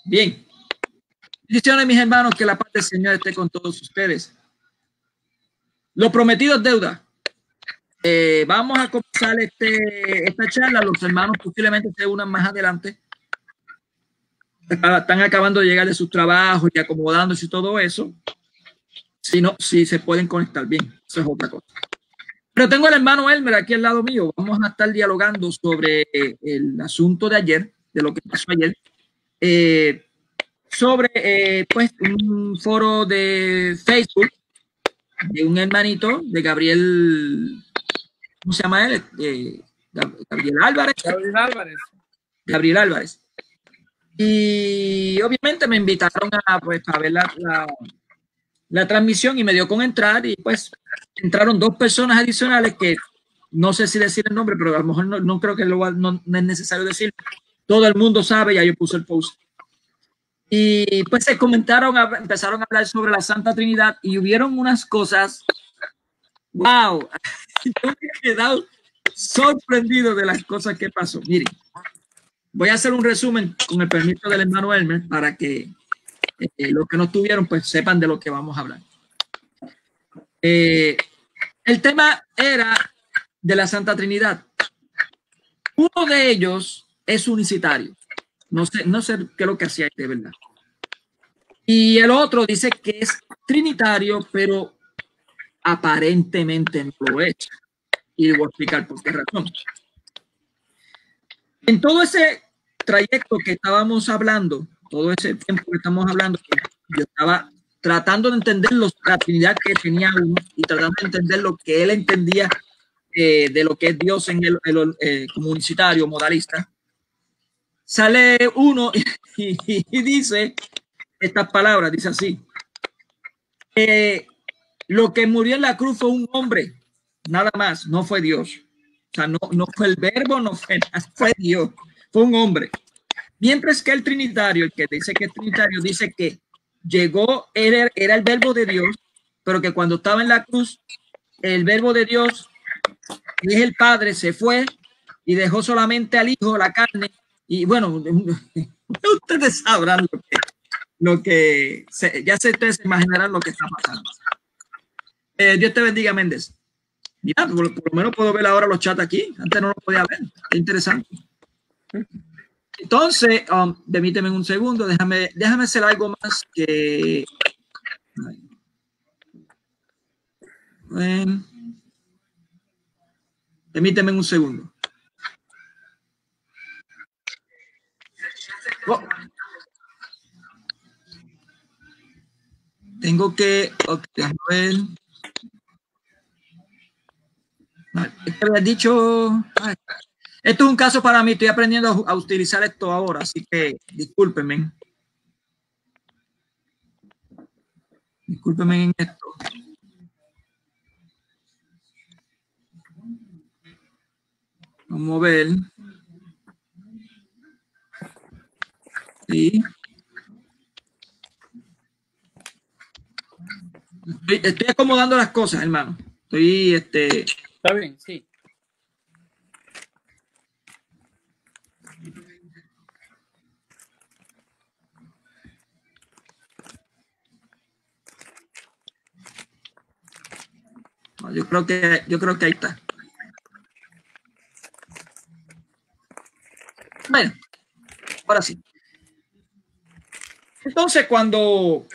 Bien. Bendiciones, mis hermanos, que la paz del Señor esté con todos ustedes. Lo prometido es deuda. Vamos a comenzar esta charla. Los hermanos posiblemente se unan más adelante. Están acabando de llegar de sus trabajos y acomodándose y todo eso. Si no, si se pueden conectar bien, eso es otra cosa. Pero tengo al hermano Elmer aquí al lado mío. Vamos a estar dialogando sobre el asunto de ayer, de lo que pasó ayer. Sobre pues un foro de Facebook de un hermanito de Gabriel, ¿cómo se llama él? Gabriel Álvarez. Gabriel Álvarez. Y obviamente me invitaron a ver la transmisión y me dio con entrar y pues entraron dos personas adicionales que no sé si decir el nombre, pero a lo mejor no creo que no es necesario decir. Todo el mundo sabe, ya yo puse el post. Y pues se empezaron a hablar sobre la Santa Trinidad y hubieron unas cosas, wow, yo me he quedado sorprendido de las cosas que pasó. Miren, voy a hacer un resumen con el permiso del hermano Elmer para que los que no estuvieron pues sepan de lo que vamos a hablar. El tema era de la Santa Trinidad. Uno de ellos es unicitario. No sé qué es lo que hacía de verdad. Y el otro dice que es trinitario, pero aparentemente no lo es. Y voy a explicar por qué razón. En todo ese trayecto que estábamos hablando, todo ese tiempo que estamos hablando, yo estaba tratando de entender la Trinidad que tenía uno y tratando de entender lo que él entendía de lo que es Dios en el comunicitario, modalista. Sale uno y dice estas palabras, dice así: lo que murió en la cruz fue un hombre, nada más, no fue Dios. O sea, no fue el verbo, no fue Dios, fue un hombre. Mientras que el trinitario, el que dice que es trinitario, dice que llegó, era el verbo de Dios, pero que cuando estaba en la cruz, el verbo de Dios, que es el Padre, se fue y dejó solamente al Hijo, la carne. Y bueno, ustedes sabrán ya ustedes se imaginarán lo que está pasando. Dios te bendiga, Méndez. Mira, por lo menos puedo ver ahora los chats aquí. Antes no lo podía ver. Qué interesante. Entonces, permíteme un segundo. Déjame hacer algo más que... permíteme un segundo. Oh. Tengo que... Okay, a ver. Te había dicho... Ay, esto es un caso para mí. Estoy aprendiendo a utilizar esto ahora, así que discúlpenme. Discúlpenme en esto. Vamos a ver. Sí. Estoy acomodando las cosas, hermano. Está bien, sí. Yo creo que ahí está. Bueno, ahora sí. Entonces, cuando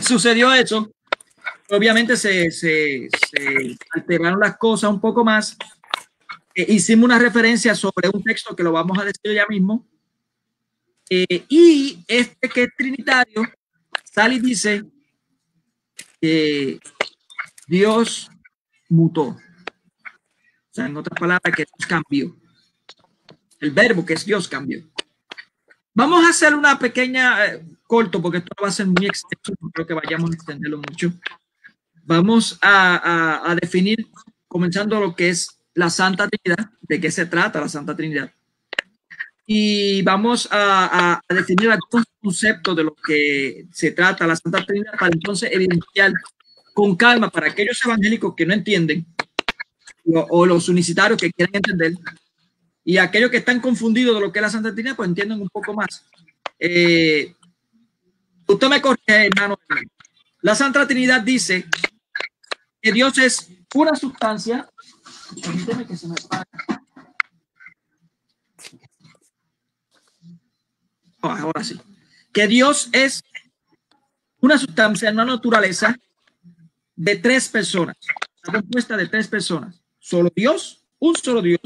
sucedió eso, obviamente se alteraron las cosas un poco más. Hicimos una referencia sobre un texto que lo vamos a decir ya mismo. Y que es trinitario sale y dice que Dios mutó. O sea, en otras palabras, que Dios cambió. El verbo que es Dios cambió. Vamos a hacer una pequeña corto, porque esto va a ser muy extenso, no creo que vayamos a extenderlo mucho. Vamos a definir, comenzando lo que es la Santa Trinidad, de qué se trata la Santa Trinidad. Y vamos a definir algunos conceptos de lo que se trata la Santa Trinidad para entonces evidenciar con calma para aquellos evangélicos que no entienden o los unicitarios que quieren entender Y aquellos que están confundidos de lo que es la Santa Trinidad, pues entienden un poco más. Usted me corrige, hermano. La Santa Trinidad dice que Dios es una sustancia. Permíteme que se me apague. Ahora sí. Que Dios es una sustancia, una naturaleza de tres personas. Está compuesta de tres personas. Solo Dios, un solo Dios.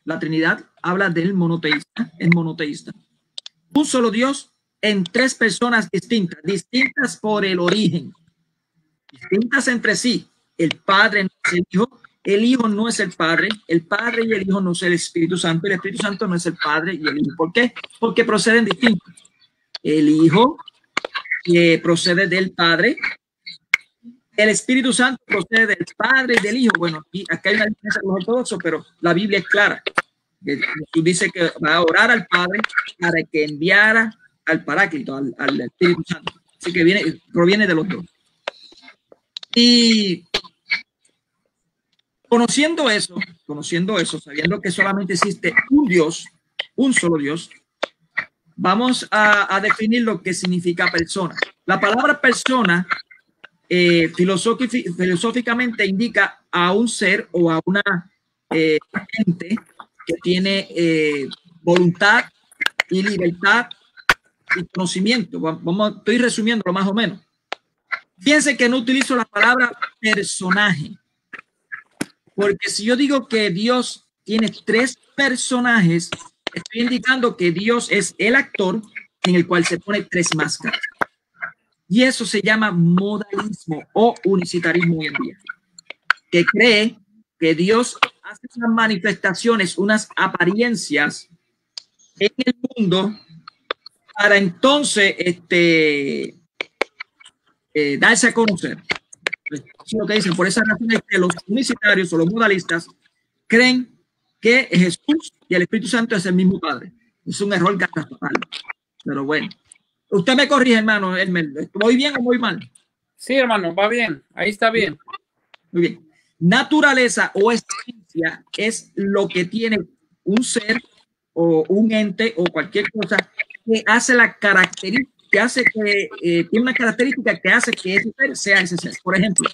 La Trinidad habla del monoteísta, es monoteísta. Un solo Dios en tres personas distintas, distintas por el origen, distintas entre sí. El Padre no es el Hijo no es el Padre y el Hijo no es el Espíritu Santo, el Espíritu Santo no es el Padre y el Hijo. ¿Por qué? Porque proceden distintos. El Hijo procede del Padre, el Espíritu Santo procede del Padre y del Hijo. Bueno, y acá hay una diferencia con los ortodoxos, pero la Biblia es clara. Jesús dice que va a orar al Padre para que enviara al Paráclito, al Espíritu Santo. Así que proviene de los dos. Y conociendo eso, sabiendo que solamente existe un Dios, un solo Dios, vamos a definir lo que significa persona. La palabra persona filosóficamente indica a un ser o a una ente que tiene voluntad y libertad y conocimiento. Estoy resumiendo más o menos. Fíjense que no utilizo la palabra personaje, porque si yo digo que Dios tiene tres personajes, estoy indicando que Dios es el actor en el cual se pone tres máscaras. Y eso se llama modalismo o unicitarismo hoy en día, que cree que Dios hace unas manifestaciones, unas apariencias en el mundo para entonces darse a conocer. Eso es lo que dicen. Por esa razón es que los unicitarios o los modalistas creen que Jesús y el Espíritu Santo es el mismo Padre. Es un error catastrófico. Pero bueno. Usted me corrige, hermano. ¿Voy bien o voy mal? Sí, hermano, va bien. Ahí está bien. Muy bien. Naturaleza o esencia es lo que tiene un ser o un ente o cualquier cosa que hace la característica, que hace que tiene una característica que hace que ese ser sea ese ser. Por ejemplo,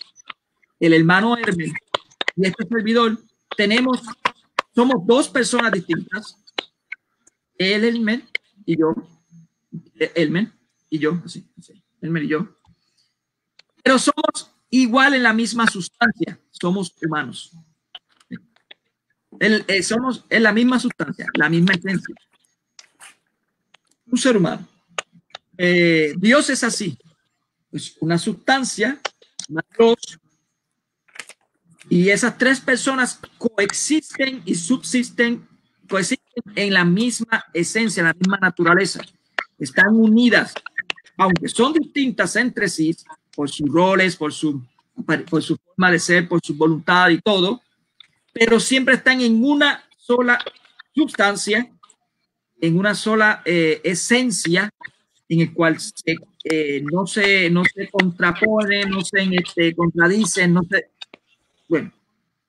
el hermano Hermes y este servidor somos dos personas distintas. El Hermes y yo. Elmer y yo, así, Elmer y yo, pero somos igual en la misma sustancia, somos humanos. Somos en la misma sustancia, la misma esencia. Un ser humano. Dios es así, es una sustancia, más dos, y esas tres personas coexisten y subsisten, coexisten en la misma esencia, en la misma naturaleza. Están unidas, aunque son distintas entre sí, por sus roles, por su forma de ser, por su voluntad y todo, pero siempre están en una sola sustancia, en una sola esencia, en el cual no se contraponen, no se contradicen, bueno,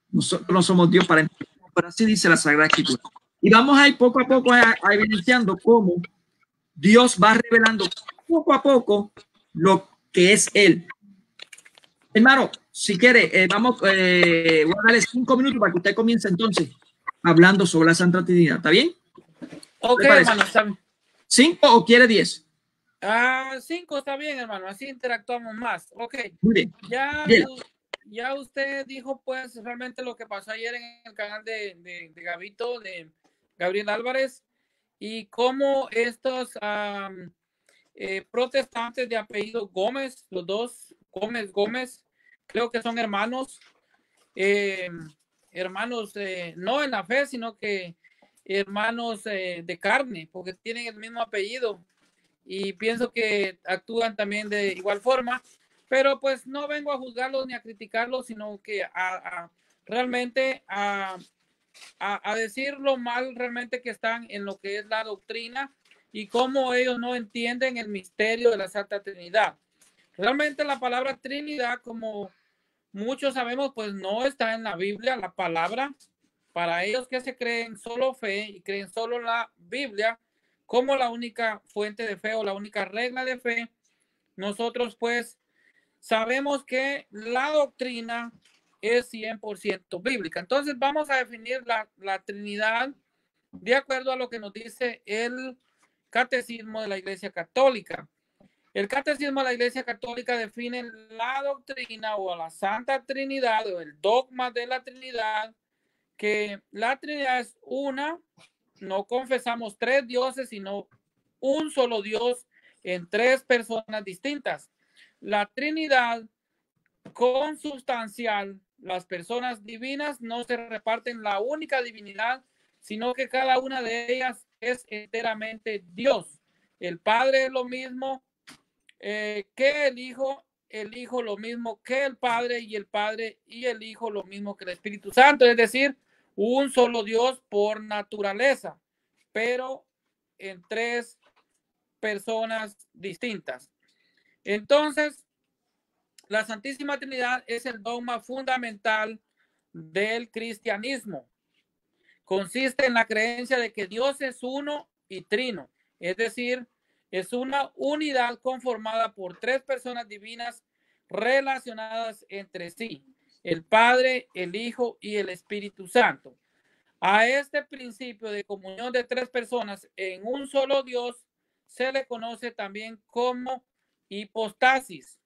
nosotros no somos Dios para entender, pero así dice la Sagrada Escritura. Y vamos a ir poco a poco a evidenciando cómo Dios va revelando poco a poco lo que es Él. Hermano, si quiere, voy a darle 5 minutos para que usted comience entonces hablando sobre la Santa Trinidad. ¿Está bien? Ok, hermano, está bien. ¿5 o quiere 10? 5 está bien, hermano. Así interactuamos más. Ok. Muy bien. Ya usted dijo, pues, realmente lo que pasó ayer en el canal de Gabito, de Gabriel Álvarez, y cómo estos protestantes de apellido Gómez, los dos Gómez, creo que son hermanos, no en la fe, sino que hermanos de carne, porque tienen el mismo apellido, y pienso que actúan también de igual forma, pero pues no vengo a juzgarlos ni a criticarlos, sino que realmente a decir lo mal realmente que están en lo que es la doctrina y cómo ellos no entienden el misterio de la Santa Trinidad. Realmente la palabra Trinidad, como muchos sabemos, pues no está en la Biblia, la palabra. para ellos que se creen solo fe y creen solo la Biblia como la única fuente de fe o la única regla de fe, nosotros pues sabemos que la doctrina es 100% bíblica. Entonces vamos a definir la Trinidad de acuerdo a lo que nos dice el Catecismo de la Iglesia Católica. El Catecismo de la Iglesia Católica define la doctrina o la Santa Trinidad o el dogma de la Trinidad, que la Trinidad es una, no confesamos tres dioses, sino un solo Dios en tres personas distintas. La Trinidad consubstancial, las personas divinas no se reparten la única divinidad, sino que cada una de ellas es enteramente Dios. El Padre es lo mismo que el Hijo lo mismo que el Padre y el Hijo lo mismo que el Espíritu Santo, es decir, un solo Dios por naturaleza, pero en tres personas distintas. Entonces, la Santísima Trinidad es el dogma fundamental del cristianismo. Consiste en la creencia de que Dios es uno y trino, es decir, es una unidad conformada por tres personas divinas relacionadas entre sí, el Padre, el Hijo y el Espíritu Santo. A este principio de comunión de tres personas en un solo Dios se le conoce también como hipostasis.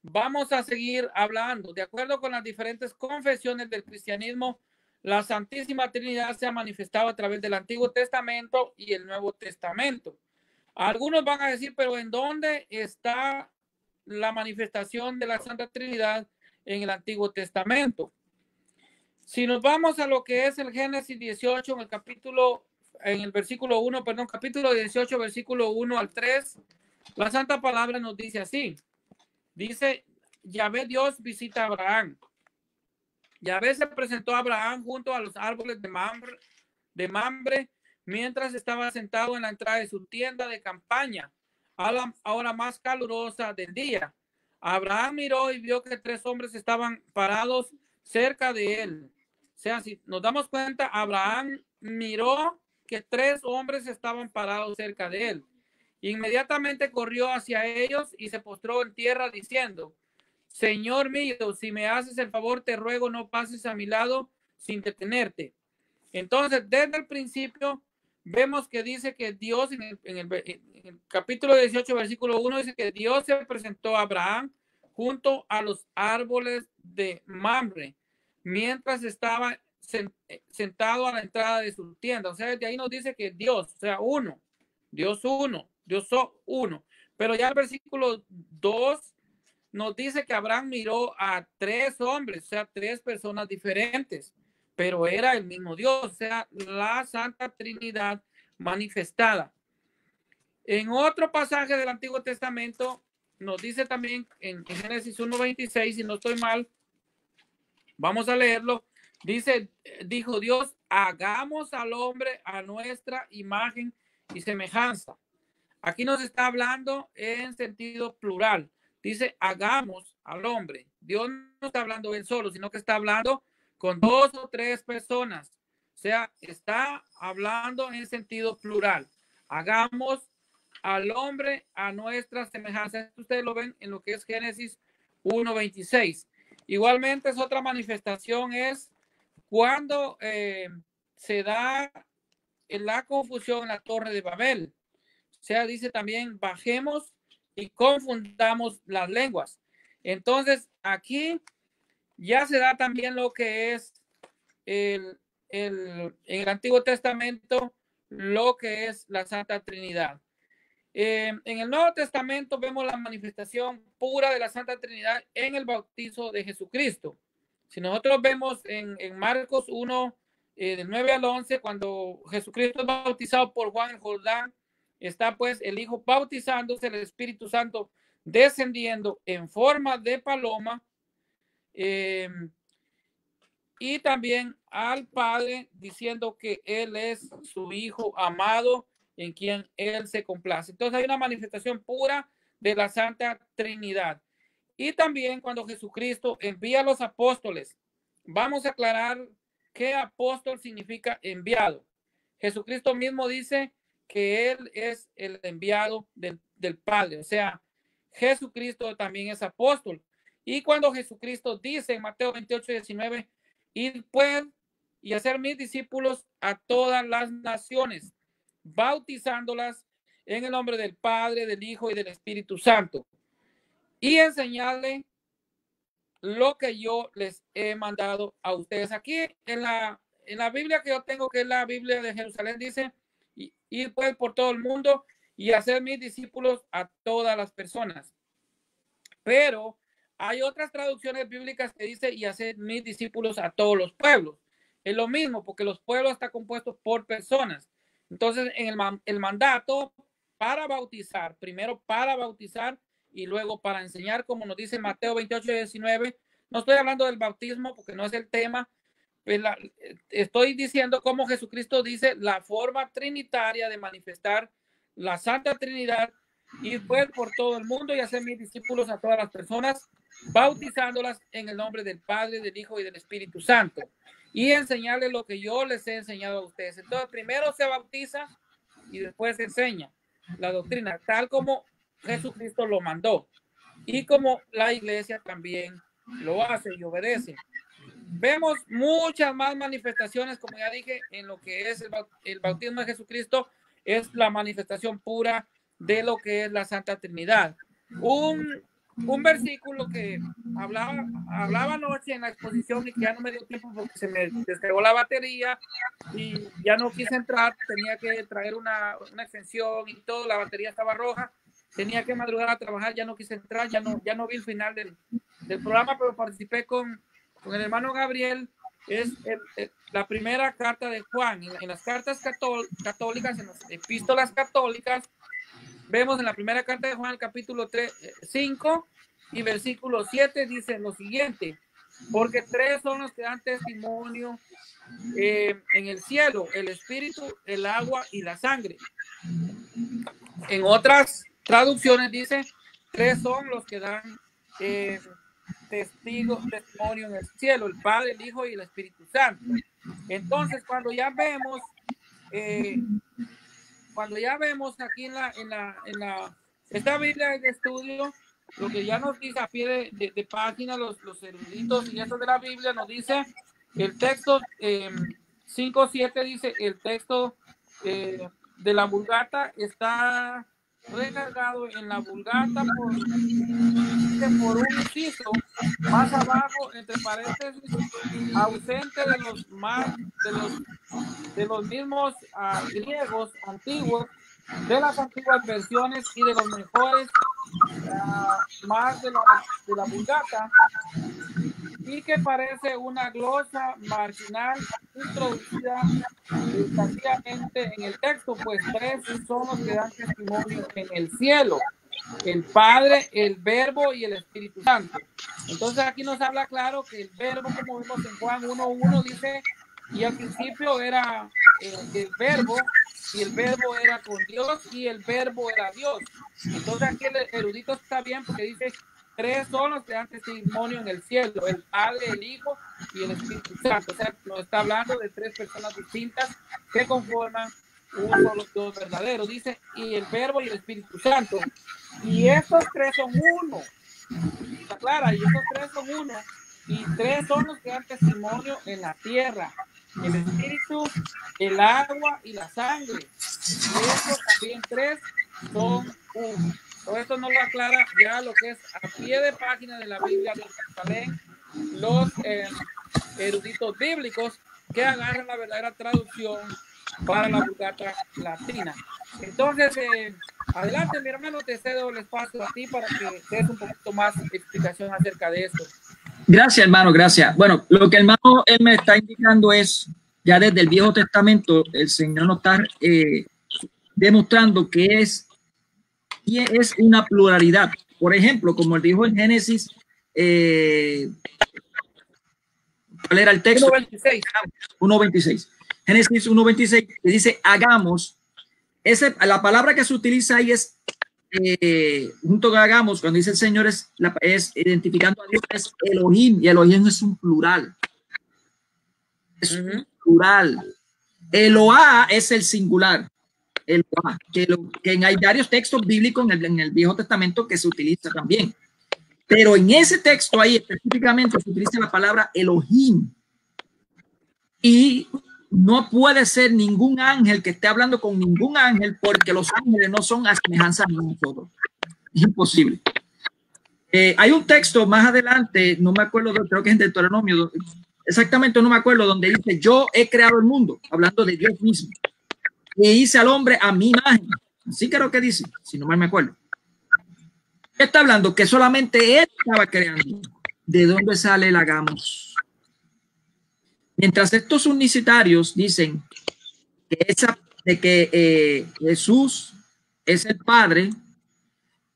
Vamos a seguir hablando. De acuerdo con las diferentes confesiones del cristianismo, la Santísima Trinidad se ha manifestado a través del Antiguo Testamento y el Nuevo Testamento. Algunos van a decir, pero ¿en dónde está la manifestación de la Santa Trinidad en el Antiguo Testamento? Si nos vamos a lo que es el Génesis 18, en el versículo 1, perdón, capítulo 18, versículo 1 al 3, la Santa Palabra nos dice así. Dice, Yahvé Dios visita a Abraham. Yahvé se presentó a Abraham junto a los árboles de Mamre mientras estaba sentado en la entrada de su tienda de campaña, a la hora más calurosa del día. Abraham miró y vio que tres hombres estaban parados cerca de él. O sea, si nos damos cuenta, Abraham miró que tres hombres estaban parados cerca de él. Inmediatamente corrió hacia ellos y se postró en tierra diciendo, Señor mío, si me haces el favor, te ruego no pases a mi lado sin detenerte. Entonces, desde el principio, vemos que dice que Dios, en el capítulo 18, versículo 1, dice que Dios se presentó a Abraham junto a los árboles de Mamre, mientras estaba sentado a la entrada de su tienda. O sea, desde ahí nos dice que Dios, o sea, uno, Dios uno. Pero ya el versículo 2 nos dice que Abraham miró a tres hombres, o sea, tres personas diferentes, pero era el mismo Dios, o sea, la Santa Trinidad manifestada. En otro pasaje del Antiguo Testamento nos dice también en Génesis 1:26, si no estoy mal, vamos a leerlo. Dice, dijo Dios, hagamos al hombre a nuestra imagen y semejanza. Aquí nos está hablando en sentido plural. Dice, hagamos al hombre. Dios no está hablando él solo, sino que está hablando con dos o tres personas. O sea, está hablando en sentido plural. Hagamos al hombre a nuestra semejanza. Ustedes lo ven en lo que es Génesis 1:26. Igualmente es otra manifestación, es cuando se da la confusión en la Torre de Babel. O sea, dice también, bajemos y confundamos las lenguas. Entonces, aquí ya se da también lo que es en el Antiguo Testamento, lo que es la Santa Trinidad. En el Nuevo Testamento vemos la manifestación pura de la Santa Trinidad en el bautizo de Jesucristo. Si nosotros vemos en Marcos 1, del 9 al 11, cuando Jesucristo es bautizado por Juan el Jordán, está pues el Hijo bautizándose, el Espíritu Santo descendiendo en forma de paloma, y también al Padre diciendo que Él es su Hijo amado en quien Él se complace. Entonces hay una manifestación pura de la Santa Trinidad. Y también cuando Jesucristo envía a los apóstoles, vamos a aclarar ¿Qué apóstol significa enviado? Jesucristo mismo dice que Él es el enviado del Padre. O sea, Jesucristo también es apóstol. Y cuando Jesucristo dice en Mateo 28:19, id pues y hacer mis discípulos a todas las naciones, bautizándolas en el nombre del Padre, del Hijo y del Espíritu Santo, y enseñarle lo que yo les he mandado a ustedes. Aquí en la Biblia que yo tengo, que es la Biblia de Jerusalén, dice, ir pues por todo el mundo y hacer mis discípulos a todas las personas. Pero hay otras traducciones bíblicas que dice, y hacer mis discípulos a todos los pueblos. Es lo mismo, porque los pueblos están compuestos por personas. Entonces, en el mandato para bautizar, primero para bautizar y luego para enseñar, como nos dice Mateo 28:19. No estoy hablando del bautismo porque no es el tema. Estoy diciendo cómo Jesucristo dice la forma trinitaria de manifestar la Santa Trinidad, y fue por todo el mundo y hacer mis discípulos a todas las personas, bautizándolas en el nombre del Padre, del Hijo y del Espíritu Santo, y enseñarles lo que yo les he enseñado a ustedes. Entonces, primero se bautiza y después se enseña la doctrina, tal como Jesucristo lo mandó y como la iglesia también lo hace y obedece. Vemos muchas más manifestaciones, como ya dije, en lo que es el bautismo de Jesucristo. Es la manifestación pura de lo que es la Santa Trinidad. Un versículo que hablaba anoche en la exposición y que ya no me dio tiempo porque se me descargó la batería y ya no quise entrar, tenía que traer una extensión y todo, la batería estaba roja, tenía que madrugar a trabajar, ya no quise entrar, ya no vi el final del programa, pero participé con el hermano Gabriel. Es la primera carta de Juan. En las cartas católicas, en las epístolas católicas, vemos en la primera carta de Juan, el capítulo 5 y versículo 7, dice lo siguiente: porque tres son los que dan testimonio en el cielo, el espíritu, el agua y la sangre. En otras traducciones dice, tres son los que dan testimonio en el cielo, el Padre, el Hijo y el Espíritu Santo. Entonces, cuando ya vemos aquí en esta Biblia de estudio, lo que ya nos dice a pie de página los eruditos y eso de la Biblia, nos dice el texto 5:7, dice el texto de la Vulgata está recargado en la Vulgata por un inciso más abajo, entre paréntesis, ausente de los mismos griegos antiguos, de las antiguas versiones y de los mejores más de la Vulgata, y que parece una glosa marginal introducida tardíamente en el texto, pues tres son los que dan testimonio en el cielo: el Padre, el Verbo y el Espíritu Santo. Entonces aquí nos habla claro que el Verbo, como vemos en Juan 1:1, dice, y al principio era el Verbo, y el Verbo era con Dios, y el Verbo era Dios. Entonces aquí el erudito está bien porque dice, tres son los que dan testimonio en el cielo: el Padre, el Hijo y el Espíritu Santo. O sea, nos está hablando de tres personas distintas que conforman un solo Dios verdadero. Dice, y el Verbo y el Espíritu Santo. Y estos tres son uno. Está clara, y estos tres son uno. Y tres son los que dan testimonio en la tierra: el Espíritu, el agua y la sangre. Y estos también tres son uno. Todo esto nos lo aclara ya lo que es a pie de página de la Biblia de Jerusalén los eruditos bíblicos, que agarran la verdadera traducción para la Vulgata latina. Entonces, adelante, mi hermano, te cedo el espacio a ti para que des un poquito más explicación acerca de esto. Gracias, hermano, gracias. Bueno, lo que el hermano él me está indicando es, ya desde el Viejo Testamento, el Señor nos está demostrando que es una pluralidad. Por ejemplo, como él dijo en Génesis, ¿cuál era el texto? 1:26. Génesis 1:26, que dice, hagamos. La palabra que se utiliza ahí es, junto con hagamos, cuando dice el Señor, es identificando a Dios, es Elohim, y Elohim es un plural. es plural. Eloá es el singular. Eloá, que hay varios textos bíblicos en el Viejo Testamento que se utiliza también. Pero en ese texto ahí específicamente se utiliza la palabra Elohim. Y no puede ser ningún ángel que esté hablando con ningún ángel, porque los ángeles no son a semejanza de nosotros. Es imposible. Hay un texto más adelante, no me acuerdo, creo que es en Deuteronomio, exactamente no me acuerdo, donde dice: yo he creado el mundo, hablando de Dios mismo, y hice al hombre a mi imagen. Así creo que dice, si no mal me acuerdo. Está hablando que solamente él estaba creando. ¿De dónde sale el hagamos? Mientras estos unicitarios dicen que Jesús es el Padre,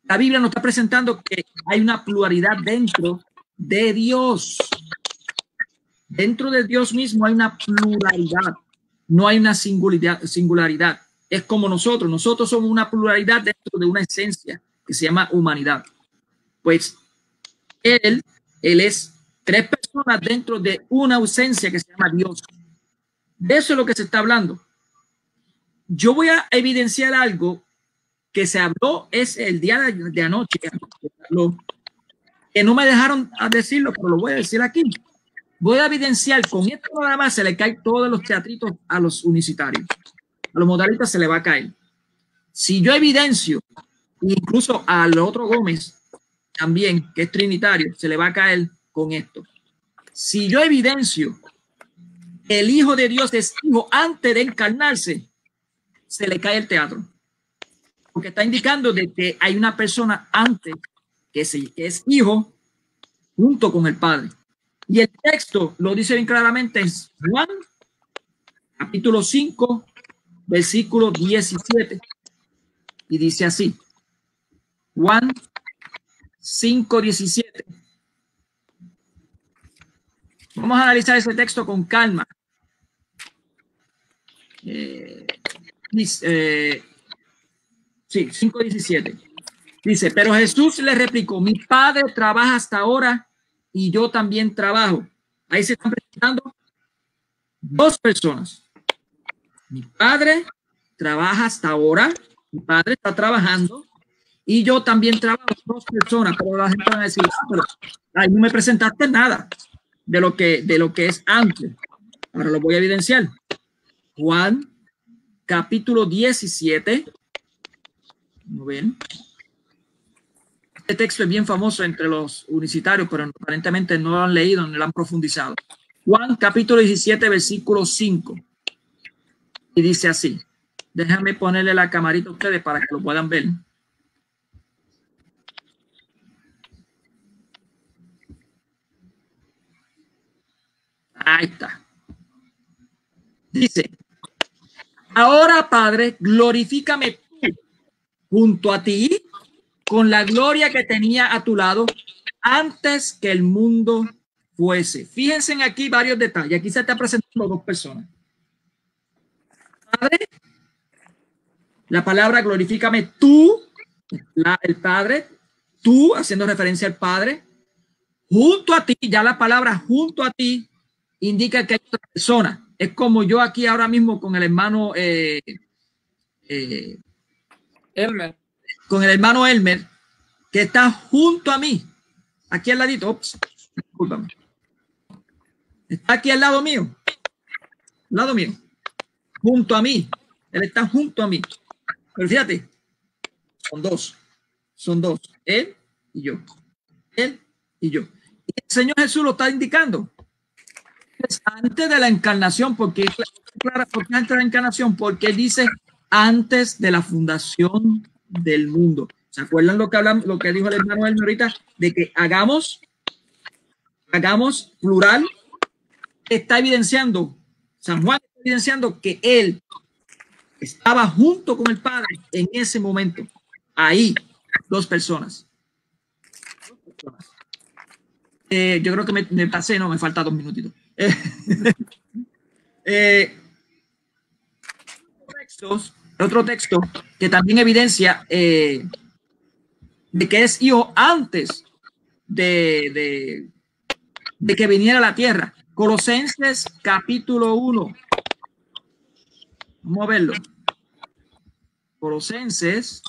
la Biblia nos está presentando que hay una pluralidad dentro de Dios. Dentro de Dios mismo hay una pluralidad, no hay una singularidad. Es como nosotros somos una pluralidad dentro de una esencia que se llama humanidad. Pues él es tres personas dentro de una ausencia que se llama Dios. De eso es lo que se está hablando. Yo voy a evidenciar algo que se habló es el día de anoche, que no me dejaron a decirlo, pero lo voy a decir aquí. Voy a evidenciar, con esto nada más se le caen todos los teatritos a los unicitarios. A los modalistas se le va a caer. Si yo evidencio, incluso al otro Gómez también, que es trinitario, se le va a caer con esto. Si yo evidencio que el Hijo de Dios es hijo antes de encarnarse, se le cae el teatro. Porque está indicando de que hay una persona antes que es hijo junto con el Padre. Y el texto lo dice bien claramente, es Juan, capítulo 5, versículo 17. Y dice así, Juan 5, 17. Vamos a analizar ese texto con calma. Sí, 5:17. Dice, pero Jesús le replicó: mi Padre trabaja hasta ahora y yo también trabajo. Ahí se están presentando dos personas. Mi Padre trabaja hasta ahora, mi Padre está trabajando y yo también trabajo. Dos personas, pero la gente va a decir: pero ahí no me presentaste nada de lo que es antes. Ahora lo voy a evidenciar. Juan capítulo 17. ¿No ven? Este texto es bien famoso entre los unicitarios, pero aparentemente no lo han leído, no lo han profundizado. Juan capítulo 17, versículo 5. Y dice así. Déjame ponerle la camarita a ustedes para que lo puedan ver. Ahí está. Dice: ahora, Padre, glorifícame tú junto a ti con la gloria que tenía a tu lado antes que el mundo fuese. Fíjense en aquí varios detalles. Aquí se está presentando dos personas. Padre, la palabra glorifícame tú, el Padre, tú, haciendo referencia al Padre, junto a ti. Ya la palabra junto a ti indica que hay otra persona. Es como yo aquí ahora mismo con el hermano Elmer. Con el hermano Elmer, que está junto a mí, aquí al ladito. Ops, discúlpame. Está aquí al lado mío, junto a mí. Él está junto a mí. Pero fíjate, son dos, él y yo. Él y yo. Y el Señor Jesús lo está indicando. Es antes de la encarnación, porque antes de la encarnación, porque él dice antes de la fundación del mundo. ¿Se acuerdan lo que dijo el hermano Elmer ahorita? De que hagamos plural. Está evidenciando, San Juan está evidenciando que él estaba junto con el Padre en ese momento. Ahí, dos personas. Yo creo que me pasé, no, me falta 2 minutitos. Otro texto que también evidencia de que es hijo antes de que viniera a la tierra. Colosenses capítulo 1. Vamos a verlo. Colosenses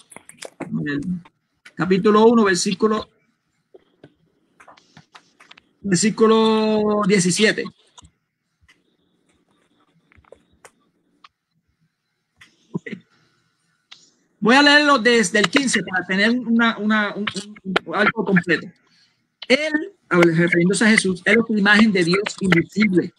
capítulo 1, versículo 17. Okay. Voy a leerlo desde el 15 para tener algo completo. Él, refiriéndose a Jesús, es la imagen de Dios invisible,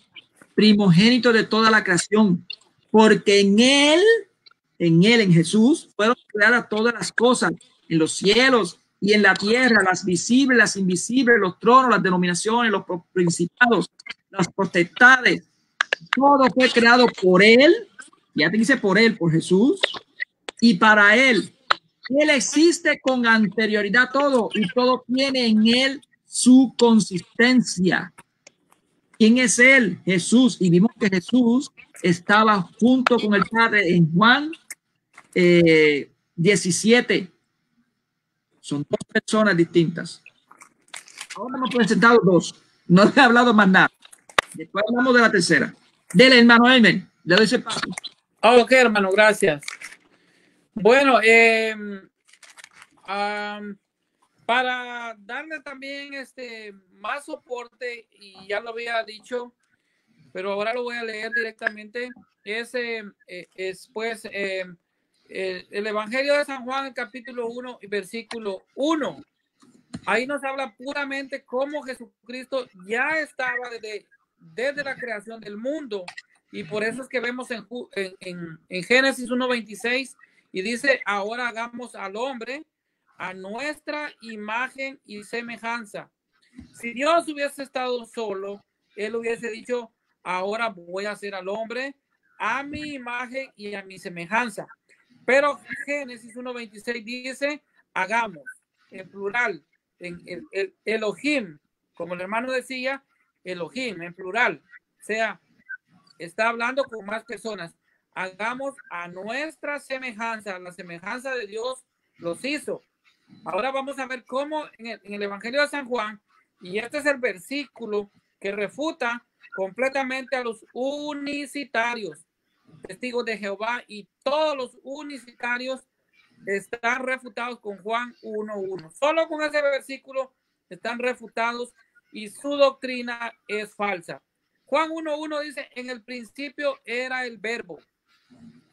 primogénito de toda la creación, porque en él, Jesús, fueron creadas todas las cosas, en los cielos y en la tierra, las visibles, las invisibles, los tronos, las denominaciones, los principados, las potestades. Todo fue creado por él, ya te dice por él, por Jesús, y para él. Él existe con anterioridad a todo, y todo tiene en él su consistencia. ¿Quién es él? Jesús. Y vimos que Jesús estaba junto con el Padre en Juan 17. Son dos personas distintas. Ahora hemos presentado dos. No he hablado más nada. Después hablamos de la tercera. Dele, hermano Elmer. Le doy ese paso. Ok, hermano, gracias. Bueno, para darle también más soporte, y ya lo había dicho, pero ahora lo voy a leer directamente, es pues el Evangelio de San Juan, el capítulo 1 y versículo 1. Ahí nos habla puramente cómo Jesucristo ya estaba desde la creación del mundo, y por eso es que vemos en Génesis 1:26, y dice: ahora hagamos al hombre a nuestra imagen y semejanza. Si Dios hubiese estado solo, él hubiese dicho: ahora voy a hacer al hombre a mi imagen y a mi semejanza. Pero Génesis 1:26 dice: hagamos, en plural, en el Elohim, como el hermano decía, Elohim, en plural. O sea, está hablando con más personas. Hagamos a nuestra semejanza, la semejanza de Dios los hizo. Ahora vamos a ver cómo en el Evangelio de San Juan, y este es el versículo que refuta completamente a los unicitarios, testigos de Jehová, y todos los unicitarios están refutados con Juan 1:1. Solo con ese versículo están refutados y su doctrina es falsa. Juan 1:1 dice: en el principio era el verbo,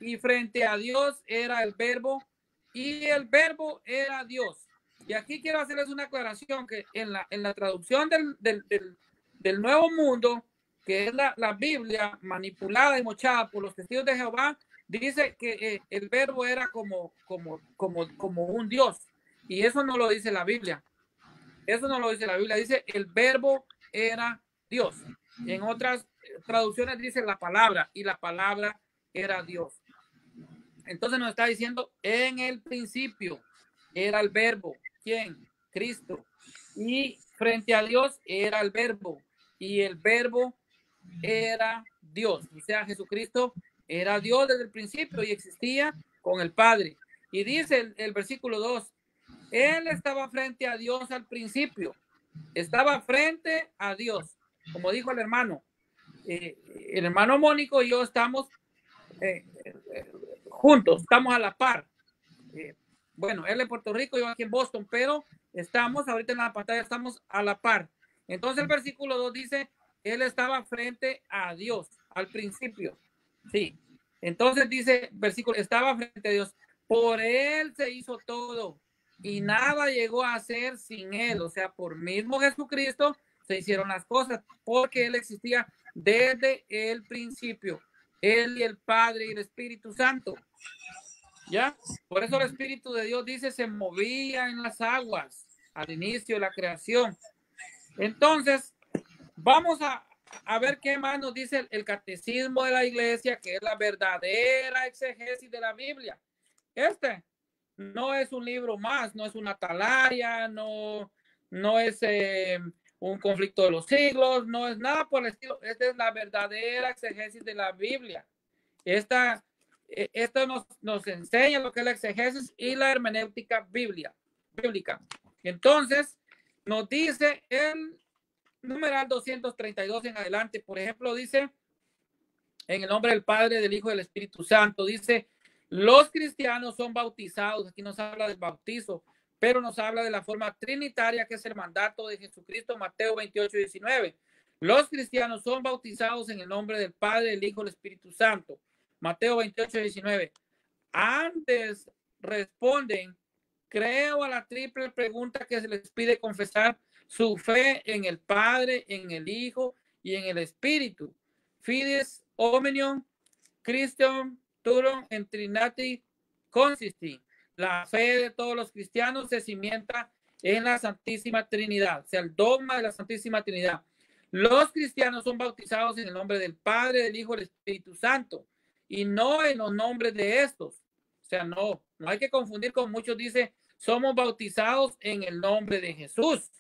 y frente a Dios era el verbo, y el verbo era Dios. Y aquí quiero hacerles una aclaración, que en la traducción del Nuevo Mundo, que es la Biblia manipulada y mochada por los testigos de Jehová, dice que el verbo era como un Dios, y eso no lo dice la Biblia. Eso no lo dice la Biblia. Dice: el verbo era Dios. En otras traducciones dice la palabra, y la palabra era Dios. Entonces nos está diciendo: en el principio era el verbo. ¿Quién? Cristo. Y frente a Dios era el verbo, y el verbo era Dios. O sea, Jesucristo era Dios desde el principio y existía con el Padre. Y dice el versículo 2: él estaba frente a Dios al principio. Estaba frente a Dios. Como dijo el hermano Mónico y yo estamos juntos, estamos a la par. Bueno, él en Puerto Rico, yo aquí en Boston, pero estamos ahorita en la pantalla, estamos a la par. Entonces el versículo 2 dice: él estaba frente a Dios al principio. Sí. Entonces dice versículo: estaba frente a Dios. Por él se hizo todo, y nada llegó a ser sin él. O sea, por mismo Jesucristo se hicieron las cosas, porque él existía desde el principio. Él y el Padre y el Espíritu Santo. ¿Ya? Por eso el Espíritu de Dios, dice, se movía en las aguas al inicio de la creación. Entonces, vamos a ver qué más nos dice el Catecismo de la Iglesia, que es la verdadera exégesis de la Biblia. Este no es un libro más, no es una atalaya, no es un conflicto de los siglos, no es nada por el estilo. Esta es la verdadera exégesis de la Biblia. Esto nos enseña lo que es la exégesis y la hermenéutica bíblica. Entonces, nos dice numeral 232 en adelante, por ejemplo, dice, en el nombre del Padre, del Hijo y del Espíritu Santo, dice, los cristianos son bautizados, aquí nos habla del bautizo, pero nos habla de la forma trinitaria, que es el mandato de Jesucristo, Mateo 28:19. Los cristianos son bautizados en el nombre del Padre, del Hijo y del Espíritu Santo, Mateo 28:19. Antes responden, creo a la triple pregunta que se les pide confesar su fe en el Padre, en el Hijo y en el Espíritu. Fides hominium Christium turum in Trinity consisti. La fe de todos los cristianos se cimienta en la Santísima Trinidad, o sea, el dogma de la Santísima Trinidad. Los cristianos son bautizados en el nombre del Padre, del Hijo y del Espíritu Santo, y no en los nombres de estos. O sea, no hay que confundir con muchos dicen, somos bautizados en el nombre de Jesús.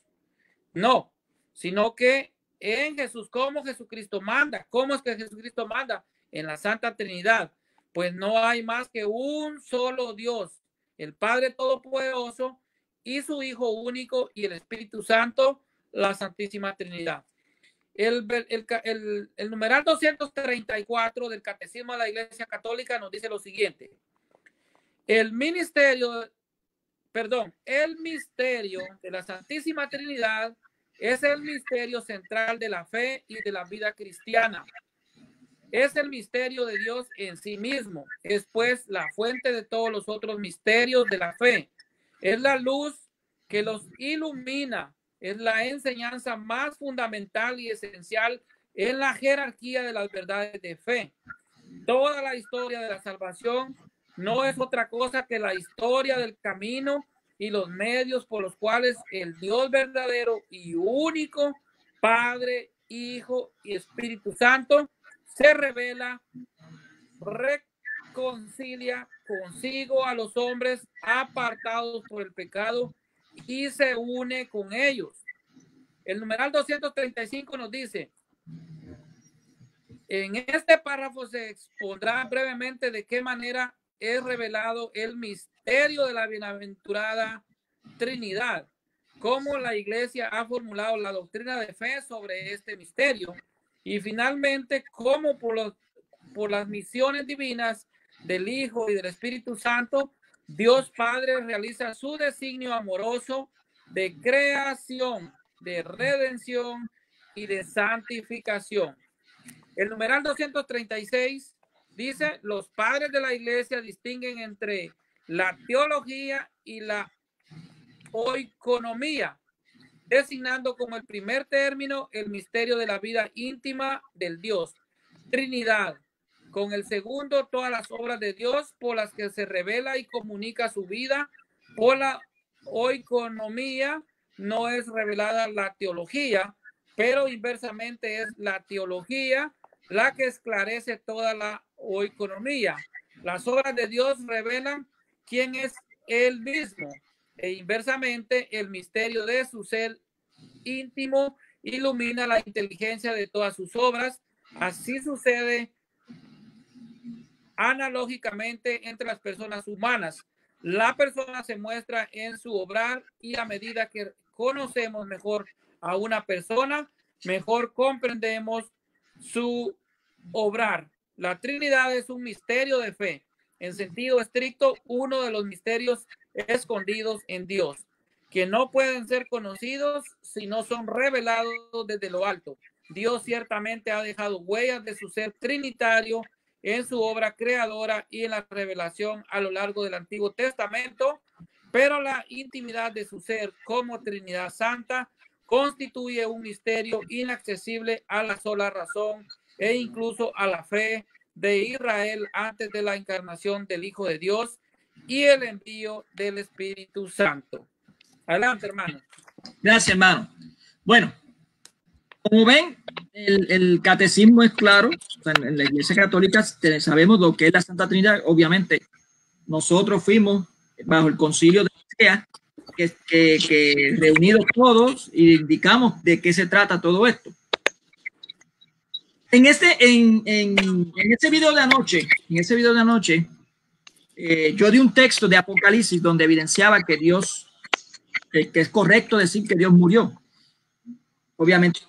No, sino que en Jesús, como Jesucristo manda. ¿Cómo es que Jesucristo manda? En la Santa Trinidad. Pues no hay más que un solo Dios, el Padre Todopoderoso y su Hijo único y el Espíritu Santo, la Santísima Trinidad. El numeral 234 del Catecismo de la Iglesia Católica nos dice lo siguiente. El misterio de la Santísima Trinidad es el misterio central de la fe y de la vida cristiana. Es el misterio de Dios en sí mismo. Es pues la fuente de todos los otros misterios de la fe. Es la luz que los ilumina. Es la enseñanza más fundamental y esencial en la jerarquía de las verdades de fe. Toda la historia de la salvación no es otra cosa que la historia del camino y los medios por los cuales el Dios verdadero y único, Padre, Hijo y Espíritu Santo, se revela, reconcilia consigo a los hombres apartados por el pecado y se une con ellos. El numeral 235 nos dice, en este párrafo se expondrá brevemente de qué manera es revelado el misterio de la bienaventurada Trinidad, cómo la Iglesia ha formulado la doctrina de fe sobre este misterio y finalmente cómo por las misiones divinas del Hijo y del Espíritu Santo, Dios Padre realiza su designio amoroso de creación, de redención y de santificación. El numeral 236 dice, los padres de la Iglesia distinguen entre la teología y la oikonomía, designando como el primer término el misterio de la vida íntima del Dios, Trinidad. Con el segundo, todas las obras de Dios por las que se revela y comunica su vida. Por la oikonomía no es revelada la teología, pero inversamente es la teología la que esclarece toda la oikonomía. Las obras de Dios revelan quién es Él mismo e inversamente el misterio de su ser íntimo ilumina la inteligencia de todas sus obras. Así sucede analógicamente entre las personas humanas. La persona se muestra en su obrar y a medida que conocemos mejor a una persona, mejor comprendemos su obrar. La Trinidad es un misterio de fe. En sentido estricto, uno de los misterios escondidos en Dios, que no pueden ser conocidos si no son revelados desde lo alto. Dios ciertamente ha dejado huellas de su ser trinitario en su obra creadora y en la revelación a lo largo del Antiguo Testamento, pero la intimidad de su ser como Trinidad Santa constituye un misterio inaccesible a la sola razón e incluso a la fe de Israel antes de la encarnación del Hijo de Dios y el envío del Espíritu Santo. Adelante, hermano. Gracias, hermano. Bueno, como ven, el catecismo es claro. O sea, en la Iglesia Católica sabemos lo que es la Santa Trinidad. Obviamente, nosotros fuimos bajo el concilio de Nicea, que reunidos todos y indicamos de qué se trata todo esto. En ese video de anoche, yo di un texto de Apocalipsis donde evidenciaba que Dios, que es correcto decir que Dios murió. Obviamente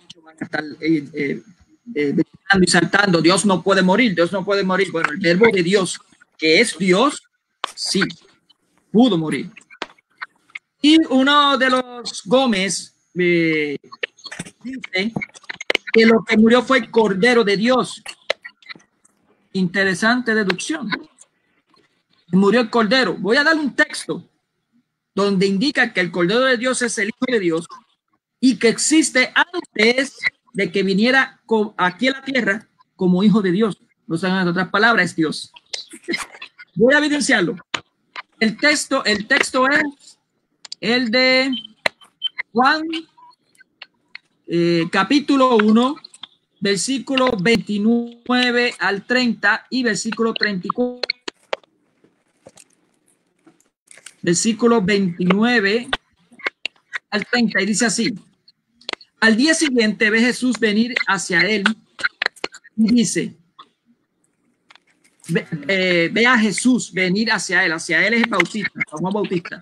y saltando, Dios no puede morir, Dios no puede morir. Bueno, el verbo de Dios, que es Dios, sí, pudo morir. Y uno de los Gómez dice que lo que murió fue el Cordero de Dios. Interesante deducción. Murió el Cordero. Voy a dar un texto donde indica que el Cordero de Dios es el Hijo de Dios y que existe antes de que viniera aquí a la tierra como Hijo de Dios. No saben, en otras palabras, es Dios. Voy a evidenciarlo. El texto es el de Juan, capítulo 1, versículo 29 al 30 y versículo 34. Versículo 29 al 30, y dice así: al día siguiente ve Jesús venir hacia él y dice, ve a Jesús venir hacia él es el Bautista, Juan Bautista,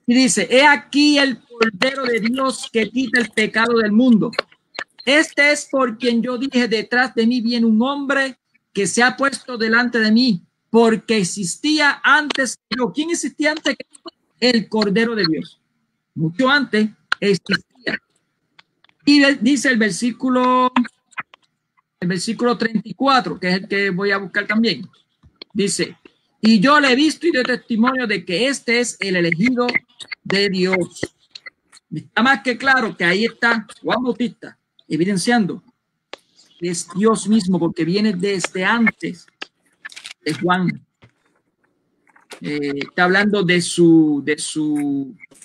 y dice: he aquí el Cordero de Dios que quita el pecado del mundo. Este es por quien yo dije, detrás de mí viene un hombre que se ha puesto delante de mí, porque existía antes que yo. ¿Quién existía antes que yo? El Cordero de Dios. Mucho antes existía. Y dice el versículo 34, que es el que voy a buscar también. Dice: y yo le he visto y doy testimonio de que este es el elegido de Dios. Está más que claro que ahí está Juan Bautista evidenciando que es Dios mismo, porque viene desde antes de Juan. Está hablando de su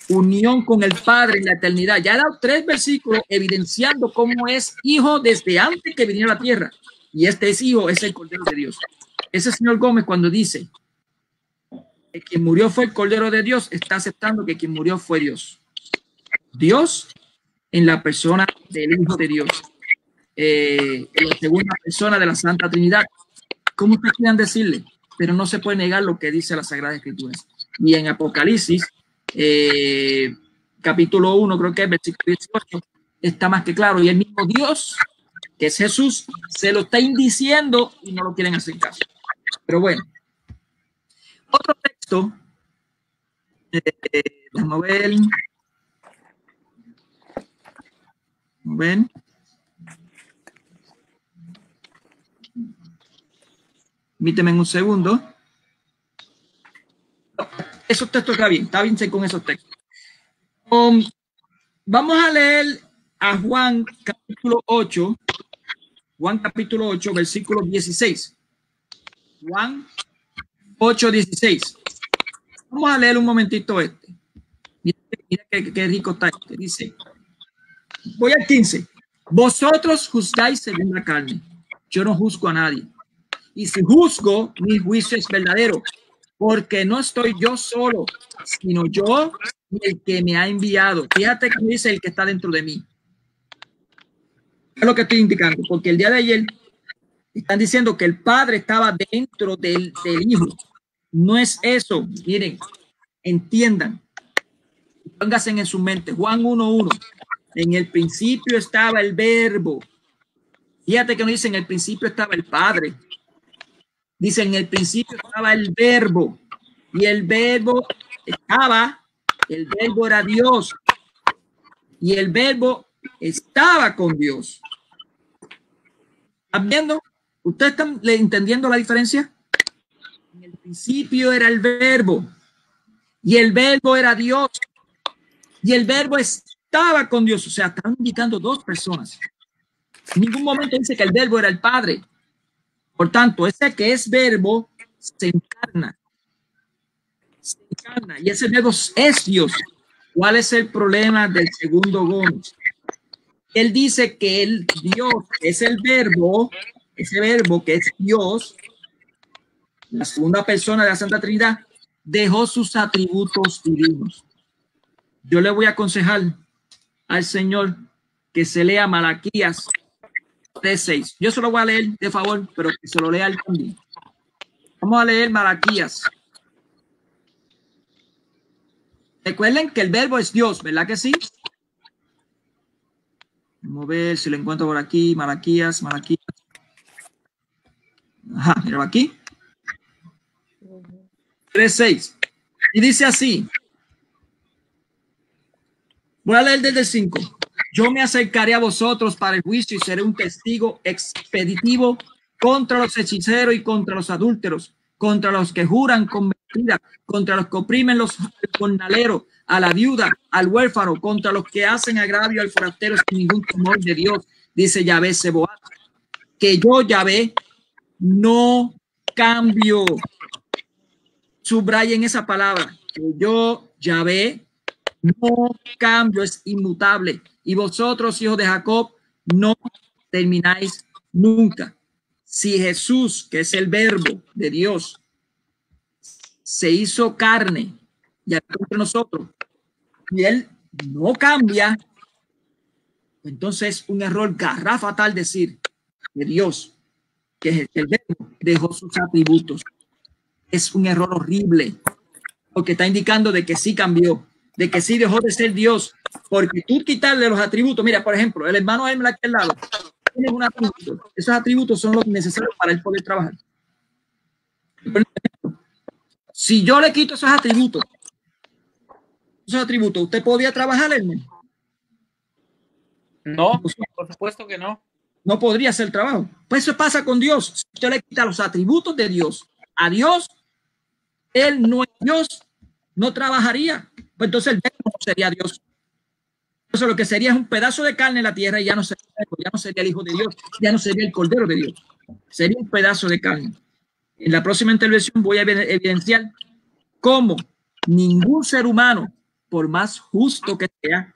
unión con el Padre en la eternidad. Ya ha dado 3 versículos evidenciando cómo es hijo desde antes que viniera a la tierra. Y este es hijo, es el Cordero de Dios. Ese señor Gómez, cuando dice que quien murió fue el Cordero de Dios, está aceptando que quien murió fue Dios. Dios en la persona del Hijo de Dios. La segunda persona de la Santa Trinidad. ¿Cómo ustedes quieran decirle? Pero no se puede negar lo que dice la Sagrada Escritura. Y en Apocalipsis, capítulo 1, creo que es versículo 18, está más que claro. Y el mismo Dios, que es Jesús, se lo está indiciendo y no lo quieren hacer caso. Pero bueno, otro texto, déjame ver. ¿Ven? Permíteme un segundo. Esos textos está bien con esos textos. Vamos a leer a Juan capítulo 8, versículo 16. Juan 8, 16. Vamos a leer un momentito este. Mira qué rico está este. Dice, voy al 15. Vosotros juzgáis según la carne. Yo no juzgo a nadie. Y si juzgo, mi juicio es verdadero, porque no estoy yo solo, sino yo y el que me ha enviado. Fíjate que dice el que está dentro de mí. Es lo que estoy indicando, porque el día de ayer están diciendo que el Padre estaba dentro del Hijo. No es eso. Miren, entiendan. Pónganse en su mente. Juan 1:1. En el principio estaba el Verbo. Fíjate que no dice en el principio estaba el Padre. Dice en el principio estaba el Verbo. Y el Verbo era Dios. Y el Verbo estaba con Dios. ¿Están viendo? ¿Ustedes están entendiendo la diferencia? En el principio era el Verbo. Y el Verbo era Dios. Y el Verbo estaba con Dios. O sea, están indicando 2 personas. En ningún momento dice que el Verbo era el Padre. Por tanto, ese que es Verbo se encarna. Se encarna. Y ese Verbo es Dios. ¿Cuál es el problema del segundo Gómez? Él dice que el Dios es el Verbo, ese Verbo que es Dios, la segunda persona de la Santa Trinidad, dejó sus atributos divinos. Yo le voy a aconsejar al Señor que se lea Malaquías 3:6. Yo se lo voy a leer de favor, pero que se lo lea él también. Vamos a leer Malaquías. Recuerden que el Verbo es Dios, ¿verdad que sí? Vamos a ver si lo encuentro por aquí. Malaquías. Ajá, mira aquí. 3:6. Y dice así. Voy a leer desde el 5. Yo me acercaré a vosotros para el juicio y seré un testigo expeditivo contra los hechiceros y contra los adúlteros, contra los que juran con mentira, contra los que oprimen los jornaleros, a la viuda, al huérfano, contra los que hacen agravio al forastero sin ningún temor de Dios, dice Yahvé Seboat, que yo, Yahvé, no cambio. Subrayen esa palabra, que yo, Yahvé, no cambio, es inmutable. Y vosotros, hijos de Jacob, no termináis nunca. Si Jesús, que es el verbo de Dios, se hizo carne y habitó entre nosotros, y él no cambia, entonces es un error garrafal decir que Dios, que es el verbo, dejó sus atributos. Es un error horrible, porque está indicando de que sí cambió, de que sí dejó de ser Dios, porque tú quitarle los atributos. Mira, por ejemplo, el hermano Hermel aquí al lado tiene un atributo. Esos atributos son los necesarios para él poder trabajar. Si yo le quito esos atributos, ¿usted podría trabajar, Hermel? No, por supuesto que no. No podría hacer trabajo. Pues eso pasa con Dios. Si usted le quita los atributos de Dios a Dios, él no es Dios, no trabajaría. Pues entonces el verbo no sería Dios. Eso lo que sería es un pedazo de carne en la tierra y ya no sería el Hijo de Dios, ya no sería el Cordero de Dios. Sería un pedazo de carne. En la próxima intervención voy a evidenciar cómo ningún ser humano, por más justo que sea,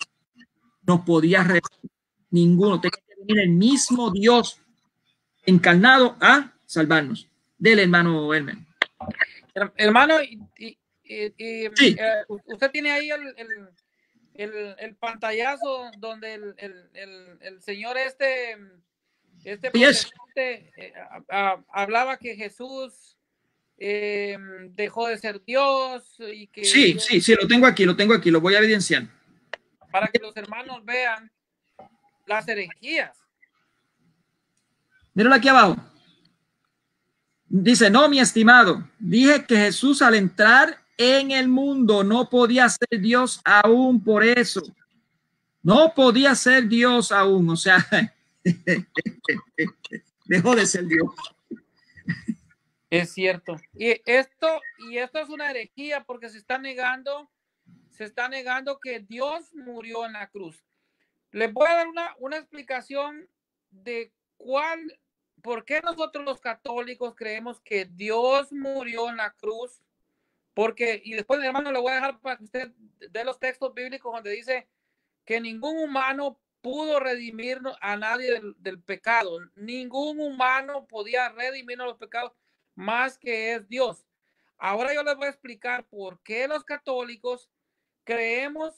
nos podía recibir. Ninguno. Tiene que venir el mismo Dios encarnado a salvarnos. Del hermano Hermen. Hermano, sí. Usted tiene ahí el pantallazo donde el señor hablaba que Jesús dejó de ser Dios y que sí, lo tengo aquí, lo voy a evidenciar para que los hermanos vean las herejías. Míralo aquí abajo. Dice, no, mi estimado, dije que Jesús al entrar en el mundo no podía ser Dios aún, por eso. No podía ser Dios aún, o sea, dejó de ser Dios. Es cierto. Y esto es una herejía porque se está negando que Dios murió en la cruz. Les voy a dar una explicación de por qué nosotros los católicos creemos que Dios murió en la cruz. Porque, y después, hermano, le voy a dejar para que usted dé los textos bíblicos donde dice que ningún humano pudo redimir a nadie del pecado. Ningún humano podía redimirnos los pecados más que es Dios. Ahora yo les voy a explicar por qué los católicos creemos,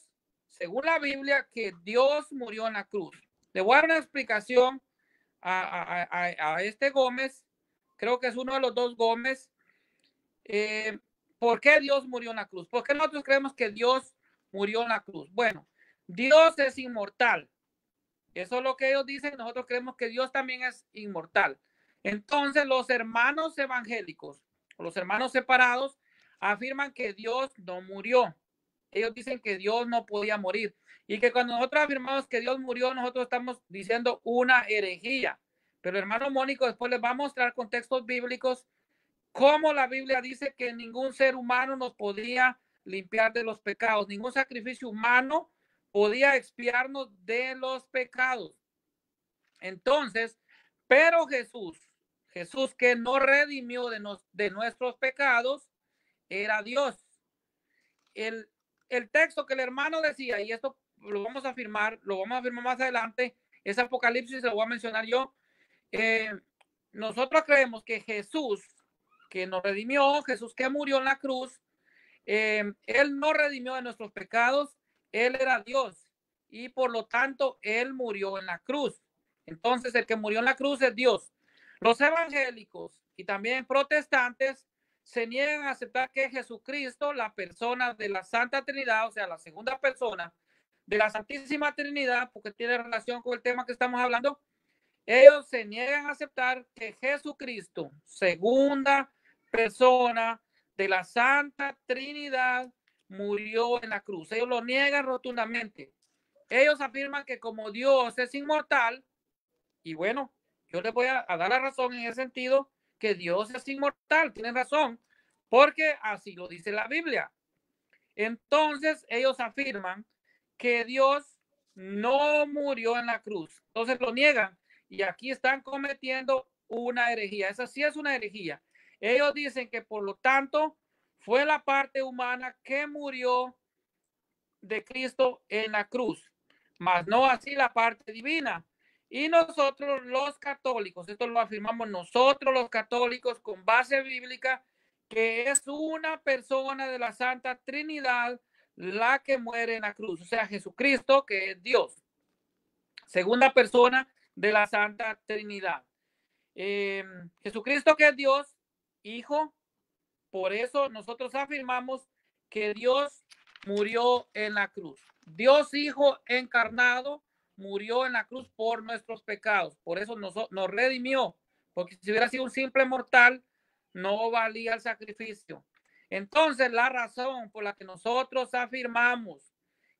según la Biblia, que Dios murió en la cruz. Le voy a dar una explicación a este Gómez, creo que es uno de los dos Gómez. ¿Por qué Dios murió en la cruz? ¿Por qué nosotros creemos que Dios murió en la cruz? Bueno, Dios es inmortal. Eso es lo que ellos dicen. Nosotros creemos que Dios también es inmortal. Entonces, los hermanos evangélicos o los hermanos separados afirman que Dios no murió. Ellos dicen que Dios no podía morir y que cuando nosotros afirmamos que Dios murió, nosotros estamos diciendo una herejía. Pero el hermano Mónico después les va a mostrar con textos bíblicos cómo la Biblia dice que ningún ser humano nos podía limpiar de los pecados, ningún sacrificio humano podía expiarnos de los pecados. Entonces, pero Jesús que no redimió de nuestros pecados, era Dios. El texto que el hermano decía, y esto lo vamos a afirmar más adelante, es Apocalipsis, lo voy a mencionar yo. Nosotros creemos que Jesús, que nos redimió, Jesús que murió en la cruz, él no redimió de nuestros pecados, él era Dios y por lo tanto él murió en la cruz. Entonces el que murió en la cruz es Dios. Los evangélicos y también protestantes se niegan a aceptar que Jesucristo, la persona de la Santa Trinidad, o sea, la segunda persona de la Santísima Trinidad, porque tiene relación con el tema que estamos hablando, ellos se niegan a aceptar que Jesucristo, segunda persona de la Santa Trinidad, murió en la cruz. Ellos lo niegan rotundamente. Ellos afirman que como Dios es inmortal, y bueno, yo les voy a dar la razón en ese sentido, que Dios es inmortal, tienen razón, porque así lo dice la Biblia. Entonces ellos afirman que Dios no murió en la cruz. Entonces lo niegan y aquí están cometiendo una herejía. Esa sí es una herejía. Ellos dicen que por lo tanto fue la parte humana que murió de Cristo en la cruz, mas no así la parte divina. Y nosotros los católicos, esto lo afirmamos nosotros los católicos con base bíblica, que es una persona de la Santa Trinidad la que muere en la cruz, o sea, Jesucristo, que es Dios, segunda persona de la Santa Trinidad. Jesucristo, que es Dios, Hijo, por eso nosotros afirmamos que Dios murió en la cruz. Dios Hijo encarnado murió en la cruz por nuestros pecados. Por eso nos redimió. Porque si hubiera sido un simple mortal, no valía el sacrificio. Entonces, la razón por la que nosotros afirmamos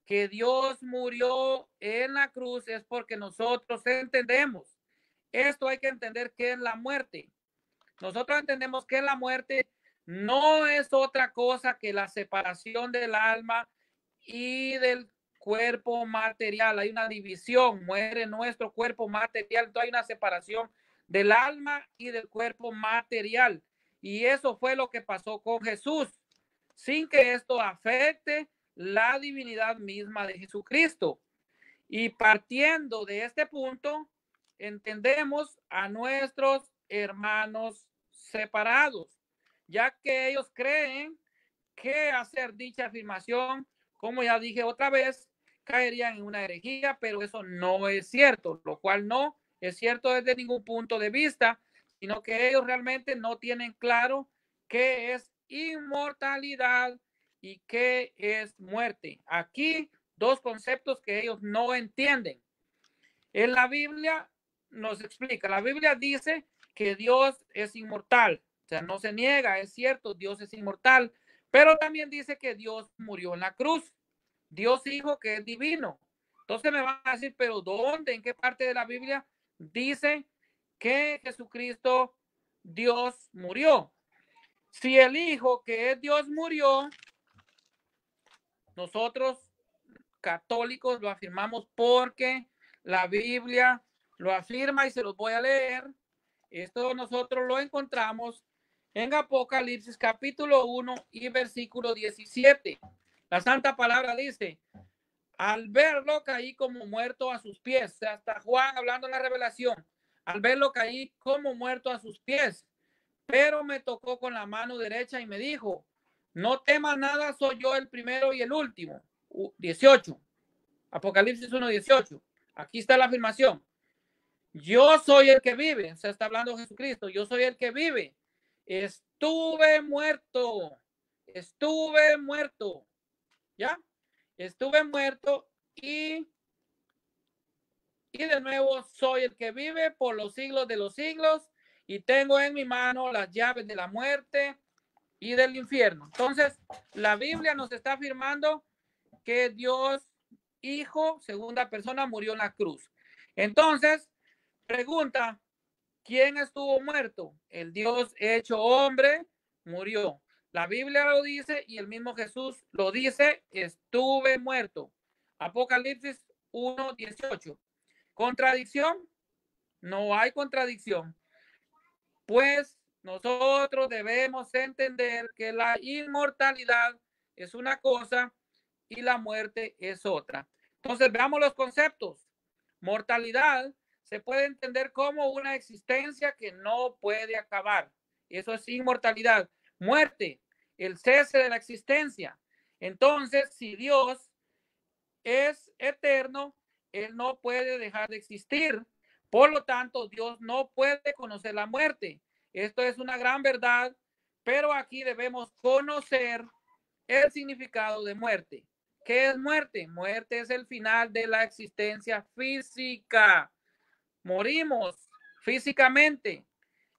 que Dios murió en la cruz es porque nosotros entendemos. Esto hay que entender que es la muerte. Nosotros entendemos que la muerte no es otra cosa que la separación del alma y del cuerpo material. Hay una división, muere nuestro cuerpo material, entonces hay una separación del alma y del cuerpo material. Y eso fue lo que pasó con Jesús, sin que esto afecte la divinidad misma de Jesucristo. Y partiendo de este punto, entendemos a nuestros hermanos separados, ya que ellos creen que hacer dicha afirmación, como ya dije otra vez, caerían en una herejía, pero eso no es cierto, lo cual no es cierto desde ningún punto de vista, sino que ellos realmente no tienen claro qué es inmortalidad y qué es muerte. Aquí dos conceptos que ellos no entienden. En la Biblia nos explica, la Biblia dice que Dios es inmortal, o sea, no se niega, es cierto, Dios es inmortal, pero también dice que Dios murió en la cruz, Dios Hijo que es divino. Entonces me van a decir, pero ¿dónde? ¿En qué parte de la Biblia dice que Jesucristo, Dios, murió? Si el Hijo que es Dios murió, nosotros católicos lo afirmamos porque la Biblia lo afirma y se los voy a leer. Esto nosotros lo encontramos en Apocalipsis capítulo 1 y versículo 17. La santa palabra dice, al verlo caí como muerto a sus pies. O sea, hasta Juan hablando en la revelación, al verlo caí como muerto a sus pies, pero me tocó con la mano derecha y me dijo, no temas nada, soy yo el primero y el último. 18. Apocalipsis 1:18. Aquí está la afirmación. Yo soy el que vive. Se está hablando Jesucristo. Yo soy el que vive. Estuve muerto. Estuve muerto. ¿Ya? Estuve muerto y de nuevo soy el que vive por los siglos de los siglos y tengo en mi mano las llaves de la muerte y del infierno. Entonces, la Biblia nos está afirmando que Dios Hijo, segunda persona, murió en la cruz. Entonces, pregunta, ¿quién estuvo muerto? El Dios hecho hombre murió. La Biblia lo dice y el mismo Jesús lo dice, estuve muerto. Apocalipsis 1:18. ¿Contradicción? No hay contradicción. Pues nosotros debemos entender que la inmortalidad es una cosa y la muerte es otra. Entonces, veamos los conceptos. Mortalidad se puede entender como una existencia que no puede acabar. Eso es inmortalidad. Muerte, el cese de la existencia. Entonces, si Dios es eterno, Él no puede dejar de existir. Por lo tanto, Dios no puede conocer la muerte. Esto es una gran verdad, pero aquí debemos conocer el significado de muerte. ¿Qué es muerte? Muerte es el final de la existencia física. Morimos físicamente.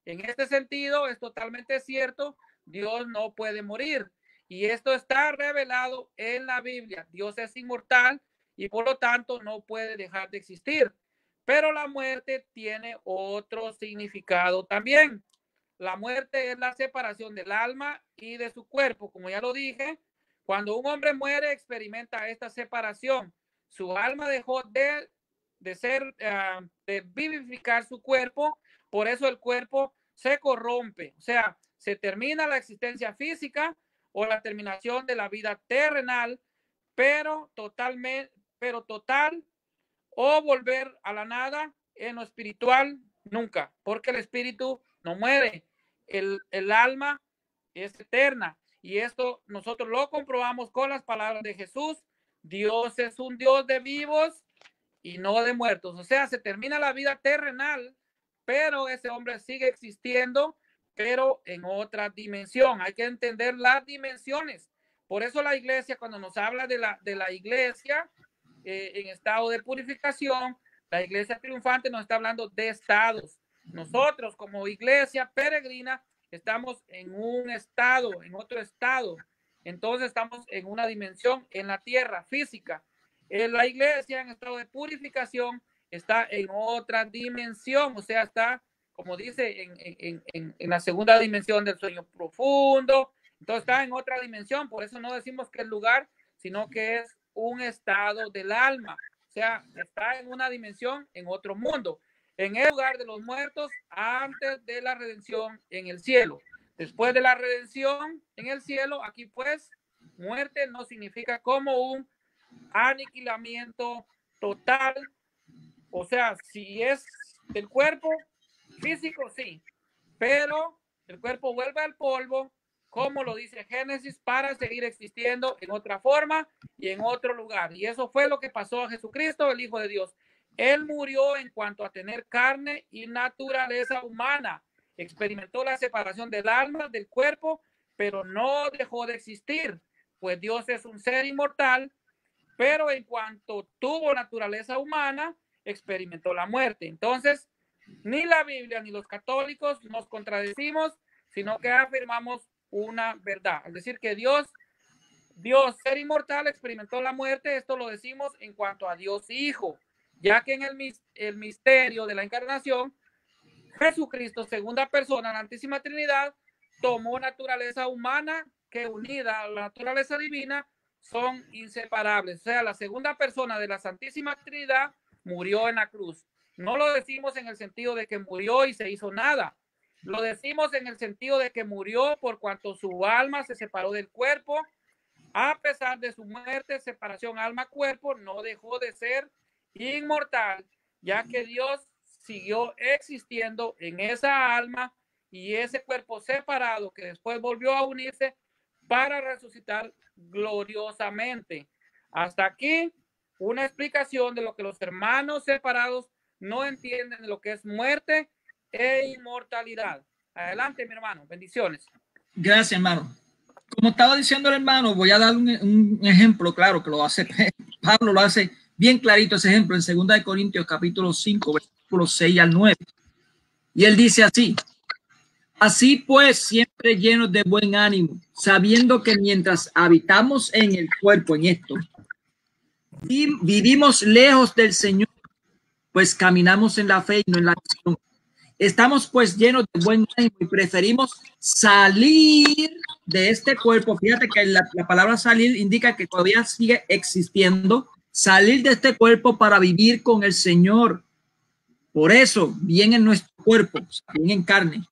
En este sentido, es totalmente cierto, Dios no puede morir. Y esto está revelado en la Biblia. Dios es inmortal y por lo tanto no puede dejar de existir. Pero la muerte tiene otro significado también. La muerte es la separación del alma y de su cuerpo. Como ya lo dije, cuando un hombre muere experimenta esta separación. Su alma dejó de vivificar su cuerpo, por eso el cuerpo se corrompe, o sea, se termina la existencia física o la terminación de la vida terrenal, pero total o volver a la nada en lo espiritual nunca, porque el espíritu no muere, el alma es eterna y esto nosotros lo comprobamos con las palabras de Jesús. Dios es un Dios de vivos y no de muertos, o sea, se termina la vida terrenal, pero ese hombre sigue existiendo, pero en otra dimensión. Hay que entender las dimensiones. Por eso la iglesia, cuando nos habla de la iglesia en estado de purificación, la iglesia triunfante nos está hablando de estados. Nosotros como iglesia peregrina estamos en un estado, en otro estado. Entonces estamos en una dimensión en la tierra física. La iglesia en estado de purificación está en otra dimensión, o sea, está, como dice, en la segunda dimensión del sueño profundo. Entonces está en otra dimensión, por eso no decimos que es lugar, sino que es un estado del alma, o sea, está en una dimensión, en otro mundo, en el lugar de los muertos antes de la redención en el cielo. Después de la redención en el cielo, aquí pues, muerte no significa como un aniquilamiento total, o sea, si es el cuerpo físico, sí, pero el cuerpo vuelve al polvo, como lo dice Génesis, para seguir existiendo en otra forma y en otro lugar. Y eso fue lo que pasó a Jesucristo, el Hijo de Dios. Él murió en cuanto a tener carne y naturaleza humana. Experimentó la separación del alma, del cuerpo, pero no dejó de existir, pues Dios es un ser inmortal, pero en cuanto tuvo naturaleza humana, experimentó la muerte. Entonces, ni la Biblia ni los católicos nos contradecimos, sino que afirmamos una verdad. Es decir, que Dios, ser inmortal, experimentó la muerte. Esto lo decimos en cuanto a Dios Hijo, ya que en el misterio de la encarnación, Jesucristo, segunda persona, la Santísima Trinidad, tomó naturaleza humana que unida a la naturaleza divina son inseparables. O sea, la segunda persona de la Santísima Trinidad murió en la cruz. No lo decimos en el sentido de que murió y se hizo nada. Lo decimos en el sentido de que murió por cuanto su alma se separó del cuerpo. A pesar de su muerte, separación alma-cuerpo, no dejó de ser inmortal, ya que Dios siguió existiendo en esa alma y ese cuerpo separado que después volvió a unirse para resucitar gloriosamente. Hasta aquí una explicación de lo que los hermanos separados no entienden de lo que es muerte e inmortalidad. Adelante, mi hermano. Bendiciones. Gracias, hermano. Como estaba diciendo el hermano, voy a dar un ejemplo claro que lo hace Pablo, lo hace bien clarito ese ejemplo en 2 Corintios capítulo 5, versículos 6 al 9. Y él dice así: así pues, siempre llenos de buen ánimo, sabiendo que mientras habitamos en el cuerpo, en esto, vivimos lejos del Señor, pues caminamos en la fe y no en la acción. Estamos pues llenos de buen ánimo y preferimos salir de este cuerpo. Fíjate que la palabra salir indica que todavía sigue existiendo. Salir de este cuerpo para vivir con el Señor. Por eso, bien en nuestro cuerpo, bien en carne,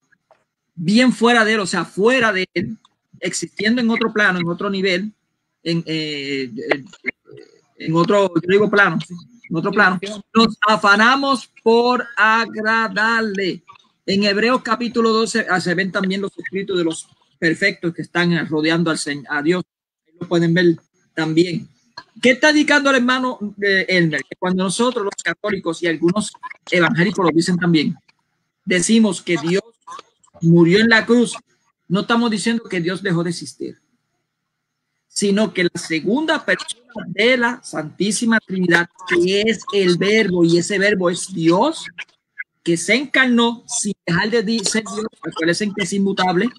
bien fuera de él, o sea, fuera de él, existiendo en otro plano, en otro nivel, en otro, yo digo plano, en otro plano, nos afanamos por agradarle. En Hebreos capítulo 12 se ven también los escritos de los perfectos que están rodeando a Dios. Lo pueden ver también. ¿Qué está indicando el hermano Elmer? Que cuando nosotros los católicos y algunos evangélicos lo dicen también, decimos que Dios murió en la cruz, no estamos diciendo que Dios dejó de existir. sino que la segunda persona de la Santísima Trinidad, que es el Verbo, y ese Verbo es Dios, que se encarnó sin dejar de ser Dios. Acuérdense que es inmutable,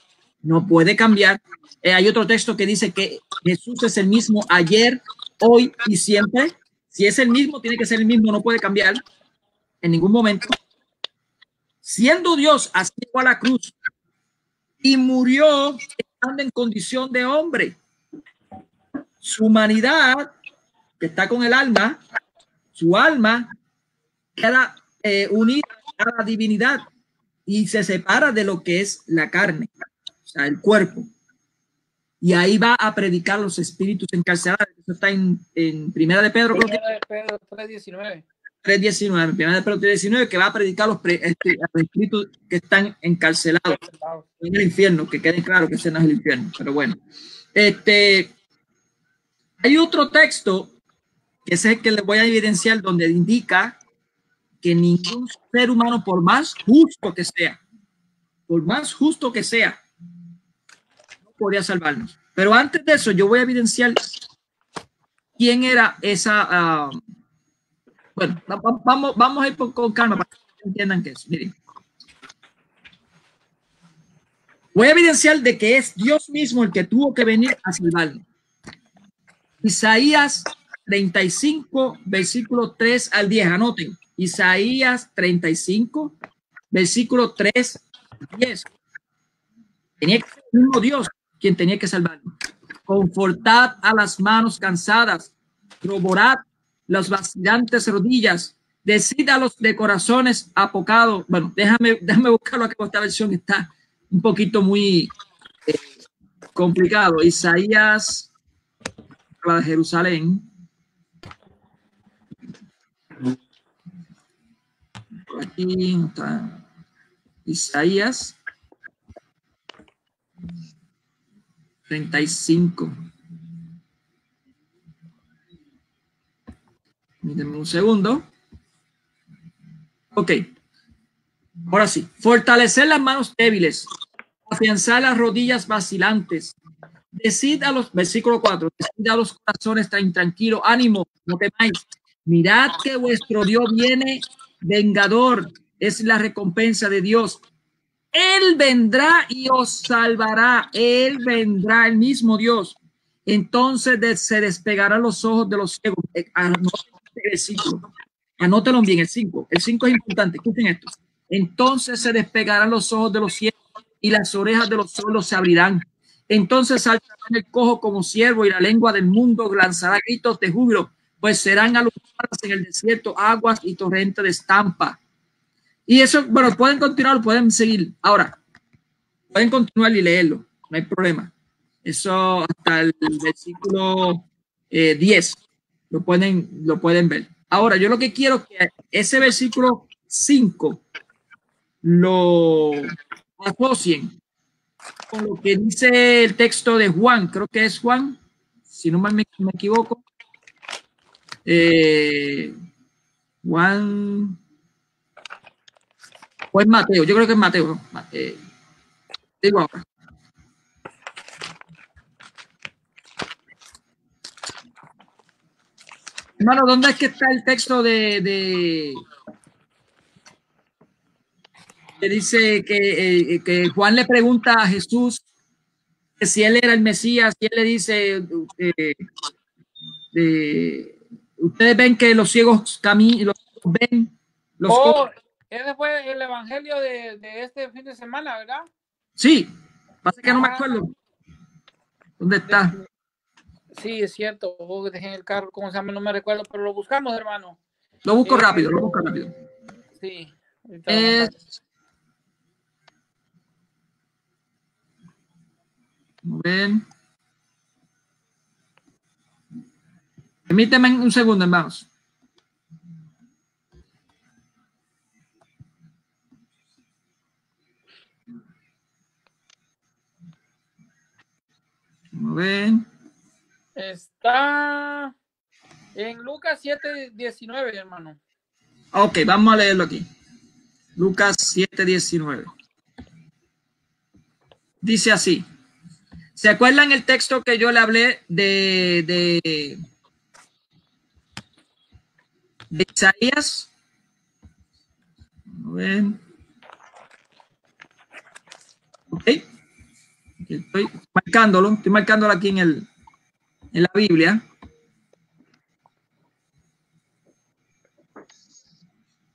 no puede cambiar. Hay otro texto que dice que Jesús es el mismo ayer, hoy y siempre. Si es el mismo, tiene que ser el mismo, no puede cambiar en ningún momento. Siendo Dios, así llegó a la cruz y murió estando en condición de hombre. Su humanidad, que está con el alma, su alma queda unida a la divinidad y se separa de lo que es la carne, o sea, el cuerpo. Y ahí va a predicar los espíritus encarcelados. Eso está en Primera de Pedro, creo que 3:19. 3:19, Primera de Pedro 3:19, que va a predicar los espíritus que están encarcelados en el infierno, que quede claro que ese no es el infierno, pero bueno. Hay otro texto, que es el que les voy a evidenciar, donde indica que ningún ser humano, por más justo que sea, no podría salvarnos. Pero antes de eso, yo voy a evidenciar quién era esa... bueno, vamos a ir con calma para que entiendan qué es. Miren. Voy a evidenciar de que es Dios mismo el que tuvo que venir a salvarnos. Isaías 35, versículo 3 al 10. Anoten. Isaías 35, versículo 3 al 10. Tenía que ser el mismo Dios quien tenía que salvarnos. Confortad a las manos cansadas, corroborad las vacilantes rodillas, decid a los de corazones apocados. Bueno, déjame buscarlo, que esta versión está un poquito muy complicado. Isaías, la de Jerusalén. Aquí está Isaías 35. Mírenme un segundo. Ok. Ahora sí. Fortalecer las manos débiles. Afianzar las rodillas vacilantes. Decid a los, versículo 4, decid a los corazones intranquilos, ánimo, no temáis. Mirad que vuestro Dios viene vengador. Es la recompensa de Dios. Él vendrá y os salvará. Él vendrá, el mismo Dios. Entonces se despegarán los ojos de los ciegos. Anótenlo bien, el 5. El 5 es importante. Escuchen esto. Entonces se despegarán los ojos de los ciegos y las orejas de los sordos se abrirán. Entonces saltará el cojo como ciervo y la lengua del mundo lanzará gritos de júbilo, pues serán alumbradas en el desierto aguas y torrente de estampa. Y eso, bueno, pueden continuar, pueden seguir. Ahora, pueden continuar y leerlo, no hay problema. Eso hasta el versículo 10 lo pueden ver. Ahora, yo lo que quiero es que ese versículo 5 lo asocien con lo que dice el texto de Juan, creo que es Juan, si no mal me equivoco. Juan, o es Mateo, yo creo que es Mateo. Digo ahora. Hermano, ¿dónde es que está el texto que dice que Juan le pregunta a Jesús que si él era el Mesías, y él le dice, ustedes ven que los ciegos caminan, los ven, ese fue el evangelio de este fin de semana, ¿verdad? Sí, pasa que no me acuerdo. ¿Dónde está? Sí, es cierto. Dejé en el carro, ¿cómo se llama? No me recuerdo, pero lo buscamos, hermano. Lo busco rápido, Sí. Ven. Permíteme un segundo, hermanos. Ven. Está en Lucas 7:19, hermano. Ok, vamos a leerlo aquí. Lucas 7:19. Dice así: ¿Se acuerdan el texto que yo le hablé de Isaías? A ver. Ok. Estoy marcándolo aquí en la Biblia.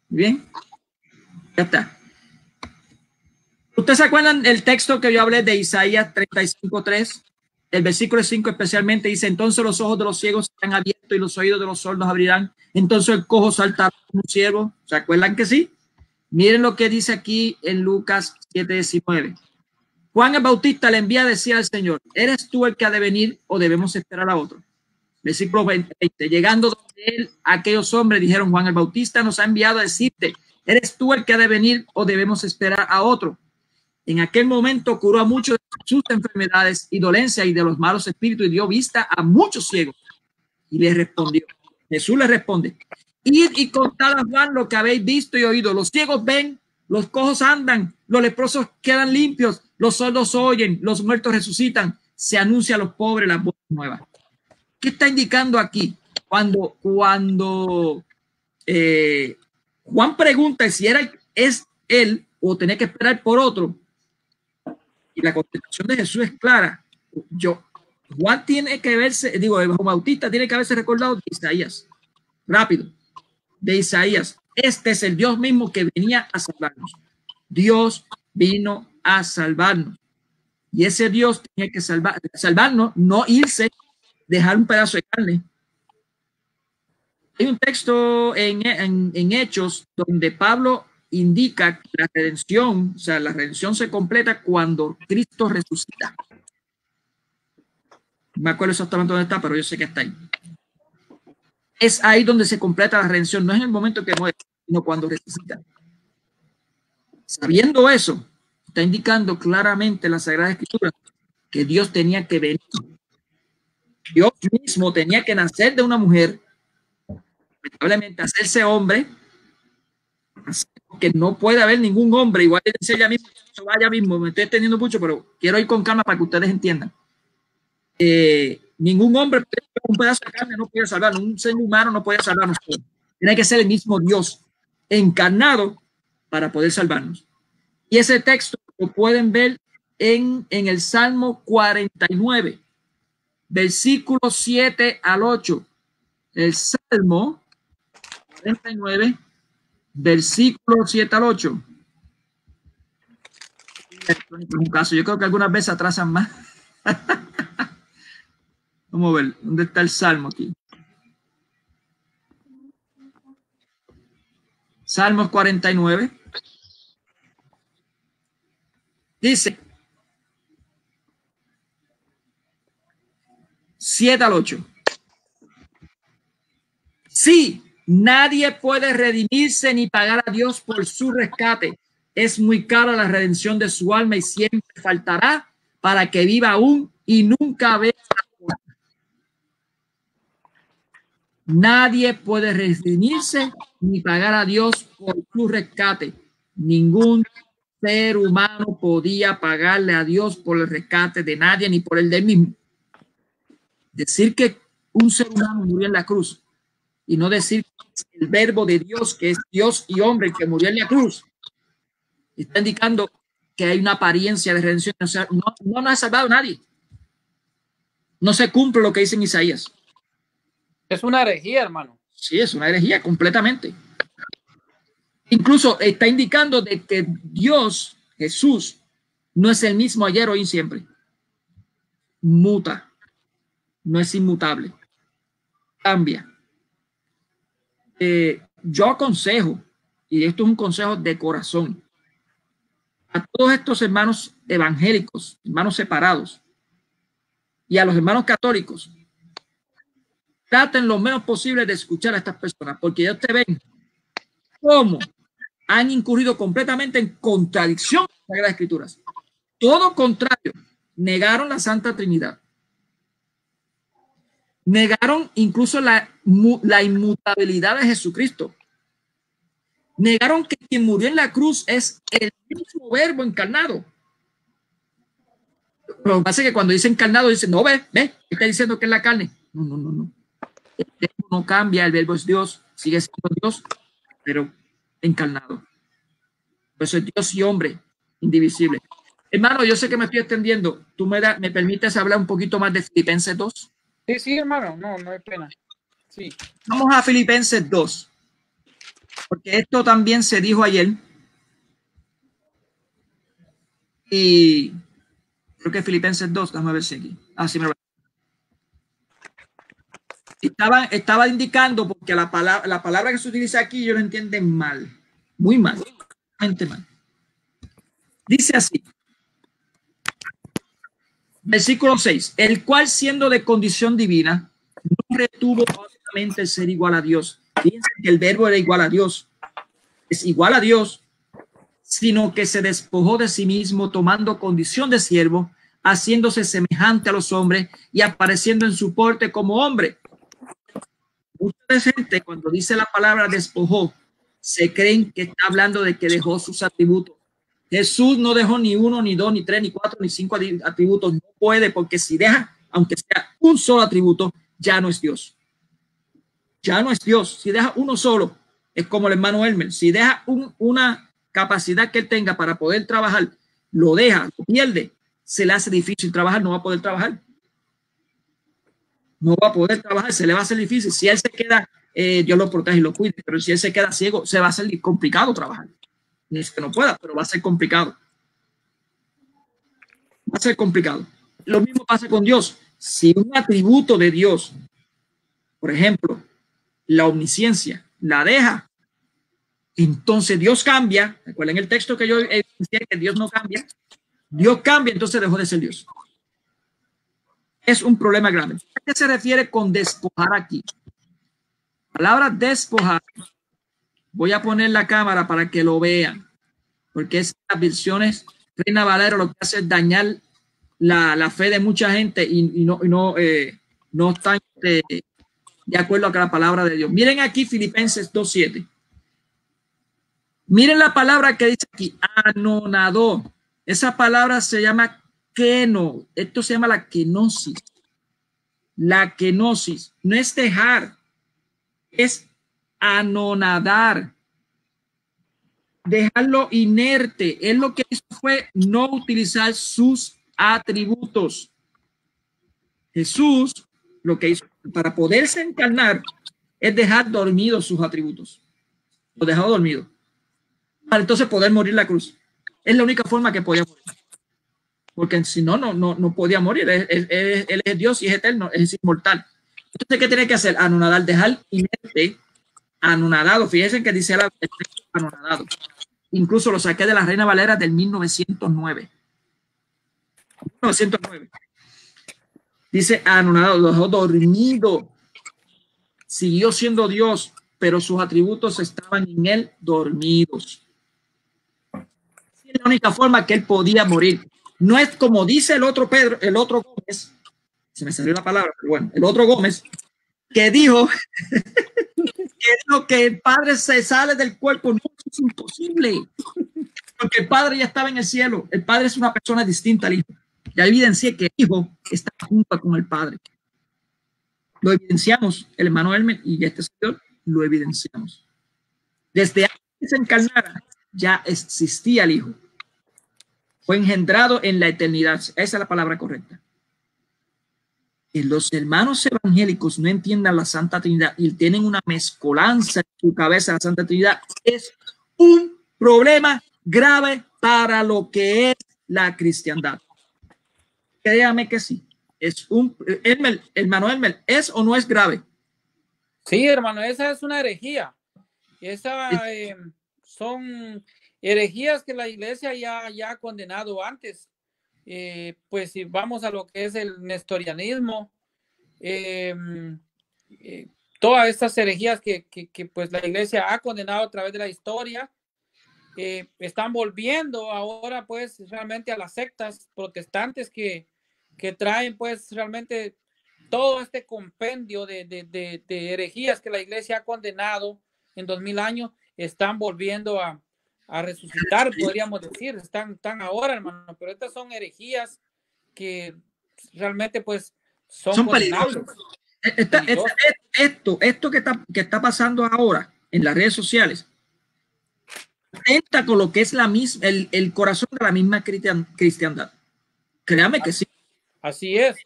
Bien. Ya está. ¿Ustedes se acuerdan el texto que yo hablé de Isaías 35:3? El versículo 5 especialmente dice: entonces los ojos de los ciegos serán abiertos y los oídos de los sordos abrirán. Entonces el cojo saltará como un ciervo. ¿Se acuerdan que sí? Miren lo que dice aquí en Lucas 7:19. Juan el Bautista le envía a decir al Señor: ¿eres tú el que ha de venir o debemos esperar a otro? Versículo 20. Llegando donde él, aquellos hombres dijeron: Juan el Bautista nos ha enviado a decirte: ¿eres tú el que ha de venir o debemos esperar a otro? En aquel momento curó a muchos de sus enfermedades y dolencias y de los malos espíritus y dio vista a muchos ciegos. Y le respondió, Jesús le responde: id y contad a Juan lo que habéis visto y oído. Los ciegos ven, los cojos andan, los leprosos quedan limpios, los sordos oyen, los muertos resucitan, se anuncia a los pobres las buenas nuevas. ¿Qué está indicando aquí? Cuando Juan pregunta si es él o tenía que esperar por otro, y la contestación de Jesús es clara. Juan tiene que verse, Juan Bautista tiene que haberse recordado de Isaías. Rápido. De Isaías. Este es el Dios mismo que venía a salvarnos. Dios vino a salvarnos. Y ese Dios tenía que salvarnos, no irse, dejar un pedazo de carne. Hay un texto en Hechos donde Pablo indica que la redención, o sea, la redención se completa cuando Cristo resucita. No me acuerdo exactamente dónde está, pero yo sé que está ahí. Es ahí donde se completa la redención, no es en el momento que muere, sino cuando resucita. Sabiendo eso, está indicando claramente la Sagrada Escritura que Dios tenía que venir. Dios mismo tenía que nacer de una mujer, lamentablemente hacerse hombre, que no puede haber ningún hombre, igual que ella mismo, vaya mismo, me estoy extendiendo mucho, pero quiero ir con calma para que ustedes entiendan. Ningún hombre, un pedazo de carne no puede salvarnos, un ser humano no puede salvarnos. Tiene que ser el mismo Dios encarnado para poder salvarnos. Y ese texto lo pueden ver en el Salmo 49, versículos 7 al 8. El Salmo 49, versículos 7 al 8. Un caso, yo creo que algunas veces atrasan más. Vamos a ver, ¿dónde está el Salmo aquí? Salmos 49. Dice 7 al 8. Sí, nadie puede redimirse ni pagar a Dios por su rescate. Es muy cara la redención de su alma y siempre faltará para que viva aún y nunca vea. Nadie puede redimirse ni pagar a Dios por su rescate. Ningún ser humano podía pagarle a Dios por el rescate de nadie ni por el de él mismo. Decir que un ser humano murió en la cruz y no decir que es el verbo de Dios, que es Dios y hombre, el que murió en la cruz, está indicando que hay una apariencia de redención. O sea, no ha salvado a nadie. No se cumple lo que dice en Isaías. Es una herejía, hermano. Sí, es una herejía completamente. Incluso está indicando de que Dios, Jesús, no es el mismo ayer, hoy y siempre. Muta. No es inmutable. Cambia. Yo aconsejo, y esto es un consejo de corazón, a todos estos hermanos evangélicos, hermanos separados, y a los hermanos católicos, traten lo menos posible de escuchar a estas personas, porque ya ustedes ven cómo han incurrido completamente en contradicción con las Sagradas Escrituras. Todo contrario, negaron la Santa Trinidad. Negaron incluso la inmutabilidad de Jesucristo. Negaron que quien murió en la cruz es el mismo verbo encarnado. Pero lo que pasa es que cuando dice encarnado, dice, no, ve, está diciendo que es la carne. No. El verbo no cambia, el verbo es Dios, sigue siendo Dios, pero encarnado. Por eso es Dios y hombre, indivisible. Hermano, yo sé que me estoy extendiendo. ¿Tú me permites hablar un poquito más de Filipenses 2? Sí, hermano, no hay pena. Sí. Vamos a Filipenses 2, porque esto también se dijo ayer. Y creo que Filipenses 2, déjame ver si aquí. Sí, me lo... Estaba indicando, porque la palabra que se utiliza aquí yo lo entienden mal, muy mal, realmente mal. Dice así, versículo 6, el cual siendo de condición divina, no retuvo obviamente el ser igual a Dios. Fíjense que el verbo era igual a Dios, es igual a Dios, sino que se despojó de sí mismo, tomando condición de siervo, haciéndose semejante a los hombres y apareciendo en su porte como hombre. Mucha gente, cuando dice la palabra despojó, se creen que está hablando de que dejó sus atributos. Jesús no dejó ni uno, ni dos, ni tres, ni cuatro, ni cinco atributos. No puede, porque si deja, aunque sea un solo atributo, ya no es Dios. Ya no es Dios. Si deja uno solo, es como el hermano Elmer. Si deja una capacidad que él tenga para poder trabajar, lo deja, lo pierde, se le hace difícil trabajar, no va a poder trabajar. No va a poder trabajar, se le va a hacer difícil. Si él se queda, Dios lo protege y lo cuide, pero si él se queda ciego, se va a hacer complicado trabajar. No es que no pueda, pero va a ser complicado. Va a ser complicado. Lo mismo pasa con Dios. Si un atributo de Dios, por ejemplo, la omnisciencia, la deja, entonces Dios cambia. Recuerden el texto que yo decía que Dios no cambia. Dios cambia, entonces dejó de ser Dios. Es un problema grave. ¿A qué se refiere con despojar aquí? La palabra despojar, voy a poner la cámara para que lo vean, porque esas versiones, Reina Valera, lo que hace es dañar la fe de mucha gente y no están de acuerdo con la palabra de Dios. Miren aquí Filipenses 2:7. Miren la palabra que dice aquí, anonadó. Esa palabra se llama keno. Esto se llama la kenosis. La kenosis no es dejar, es anonadar, dejarlo inerte. Él lo que hizo fue no utilizar sus atributos. Jesús lo que hizo para poderse encarnar es dejar dormidos sus atributos. Lo dejó dormido para entonces poder morir la cruz. Es la única forma que podía morir, porque si no podía morir. Él es Dios y es eterno, es inmortal. Entonces, ¿qué tiene que hacer? Anonadar, dejar inerte, anonadado. Fíjense que dice anonadado. Incluso lo saqué de la Reina Valera del 1909. 1909. Dice anonadado, lo dejó dormido. Siguió siendo Dios, pero sus atributos estaban en él dormidos. Es la única forma que él podía morir. No es como dice el otro Pedro, el otro Gómez, se me salió la palabra, pero bueno, el otro Gómez, que dijo que el Padre se sale del cuerpo. No, es imposible, porque el Padre ya estaba en el cielo. El Padre es una persona distinta al Hijo. Ya evidencié que el Hijo está junto con el Padre. Lo evidenciamos, el hermano Elmer y este señor lo evidenciamos. Desde antes que se encarnara, ya existía el Hijo. Fue engendrado en la eternidad. Esa es la palabra correcta. Que los hermanos evangélicos no entiendan la Santa Trinidad y tienen una mezcolanza en su cabeza de la Santa Trinidad, es un problema grave para lo que es la cristiandad. Créame que sí. Es un hermano Elmer, ¿es o no es grave? Sí, hermano, esa es una herejía. Esa son herejías que la iglesia ya ha condenado antes. Pues si vamos a lo que es el nestorianismo, todas estas herejías que pues la iglesia ha condenado a través de la historia, están volviendo ahora pues realmente a las sectas protestantes que traen pues realmente todo este compendio de herejías que la iglesia ha condenado en 2000 años, están volviendo a resucitar, podríamos decir, están ahora, hermano, pero estas son herejías que realmente pues son peligrosos. Esto que está pasando ahora en las redes sociales atenta con lo que es el corazón de la misma cristiandad. Créame que sí. Así es.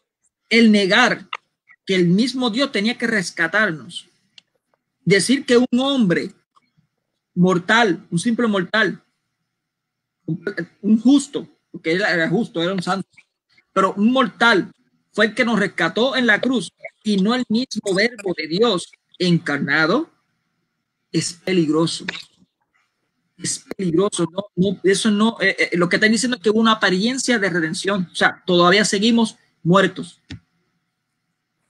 El negar que el mismo Dios tenía que rescatarnos. Decir que un hombre mortal, un simple mortal, un justo, porque él era justo, era un santo, pero un mortal fue el que nos rescató en la cruz y no el mismo verbo de Dios encarnado, es peligroso. Es peligroso, eso no, lo que están diciendo es que hubo una apariencia de redención, o sea, todavía seguimos muertos.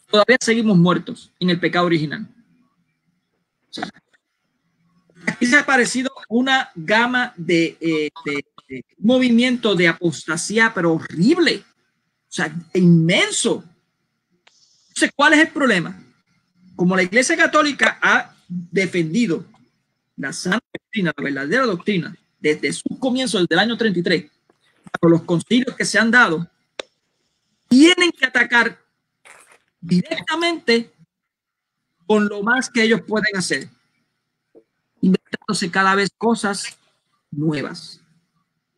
Todavía seguimos muertos en el pecado original. O sea, aquí se ha aparecido una gama de movimiento de apostasía, pero horrible, o sea, inmenso. Entonces, ¿cuál es el problema? Como la Iglesia Católica ha defendido la sana doctrina, la verdadera doctrina, desde su comienzo, desde el año 33, por los concilios que se han dado, tienen que atacar directamente con lo más que ellos pueden hacer, inventándose cada vez cosas nuevas.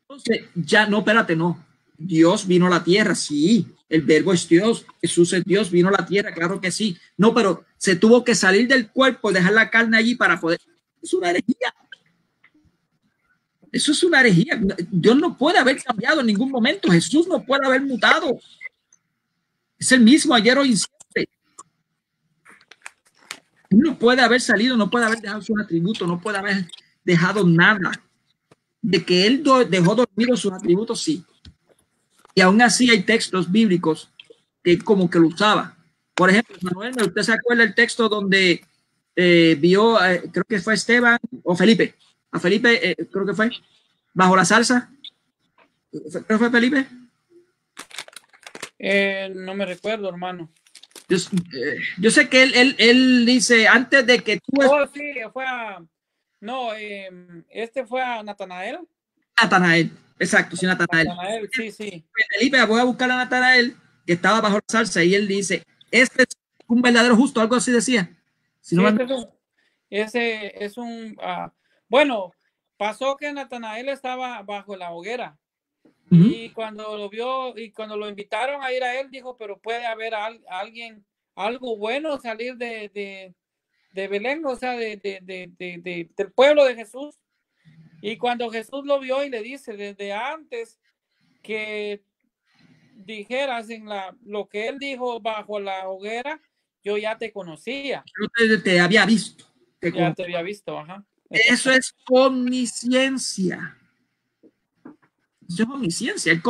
Entonces, ya no, espérate, no. Dios vino a la tierra, sí. El verbo es Dios, Jesús es Dios, vino a la tierra, claro que sí. No, pero se tuvo que salir del cuerpo, dejar la carne allí para poder. Es una herejía. Eso es una herejía. Dios no puede haber cambiado en ningún momento. Jesús no puede haber mutado. Es el mismo ayer, hoy y siempre. No puede haber salido, no puede haber dejado sus atributos, no puede haber dejado nada. De que él dejó dormidos sus atributos, sí. Y aún así hay textos bíblicos que como que lo usaba. Por ejemplo, Manuel, ¿usted se acuerda el texto donde vio, creo que fue Esteban o Felipe? A Felipe, creo que fue, bajo la salsa. ¿Creo que fue Felipe? No me recuerdo, hermano. Yo sé que él dice, antes de que tú... Oh, sí, fue a... No, fue a Natanael. Natanael, exacto, sí, Natanael. Sí, sí. Felipe, voy a buscar a Natanael, que estaba bajo la salsa, y él dice, este es un verdadero justo, algo así decía. Si no ese es un... bueno, pasó que Natanael estaba bajo la hoguera. Y cuando lo vio y cuando lo invitaron a ir a él, dijo, pero puede haber alguien, algo bueno salir de Belén, o sea, del pueblo de Jesús. Y cuando Jesús lo vio y le dice, desde antes que dijeras lo que él dijo bajo la hoguera, yo ya te conocía. Yo te había visto. Te había visto, ajá. Eso es omnisciencia. Eso es omnisciencia. Él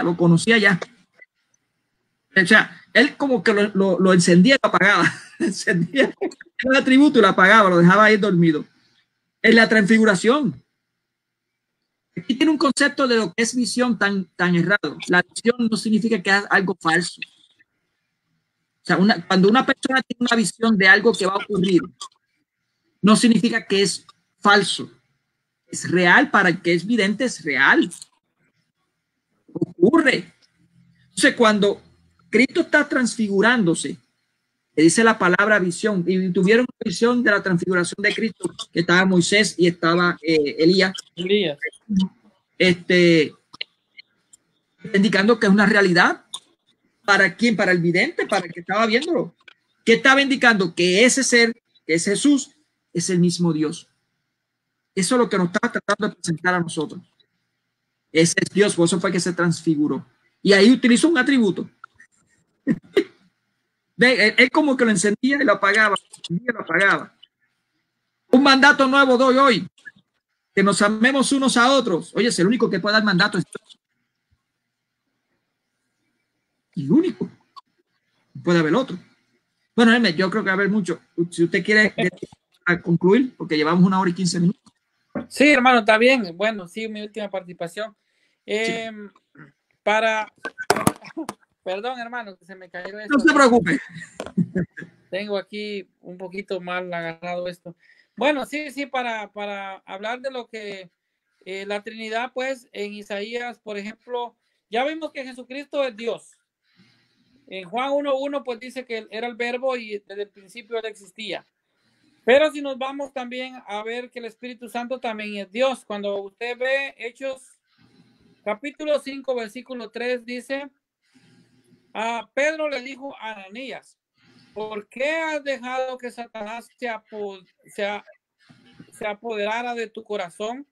lo conocía ya. O sea, él como que lo encendía y lo apagaba. Encendía el atributo y lo apagaba, lo dejaba ahí dormido. En la transfiguración. Aquí tiene un concepto de lo que es visión tan errado. La visión no significa que es algo falso. O sea, cuando una persona tiene una visión de algo que va a ocurrir, no significa que es falso. Es real. Para el que es vidente, es real. Ocurre. Entonces, cuando Cristo está transfigurándose, le dice la palabra visión, y tuvieron visión de la transfiguración de Cristo, que estaba Moisés y estaba Elías. Indicando que es una realidad. ¿Para quién? Para el vidente, para el que estaba viéndolo. ¿Qué estaba indicando? Que ese ser, que es Jesús, es el mismo Dios. Eso es lo que nos está tratando de presentar a nosotros. Ese es Dios, por eso fue que se transfiguró. Y ahí utilizó un atributo. Él como que lo encendía y lo apagaba. Un mandato nuevo doy hoy. Que nos amemos unos a otros. Oye, es el único que puede dar mandato. El único. Puede haber otro. Bueno, yo creo que va a haber mucho. Si usted quiere concluir, porque llevamos 1 hora y 15 minutos. Sí, hermano, está bien. Bueno, sí, mi última participación. Sí. Perdón, hermano, que se me cayó esto. No se preocupe. Tengo aquí un poquito mal agarrado esto. Bueno, sí, para hablar de lo que la Trinidad, pues, en Isaías, por ejemplo, Ya vimos que Jesucristo es Dios. En Juan 1:1 pues dice que él era el verbo y desde el principio él existía. Pero si nos vamos también a ver que el Espíritu Santo también es Dios. Cuando usted ve Hechos capítulo 5, versículo 3, dice, a Pedro le dijo a Ananías, ¿por qué has dejado que Satanás se apoderara de tu corazón?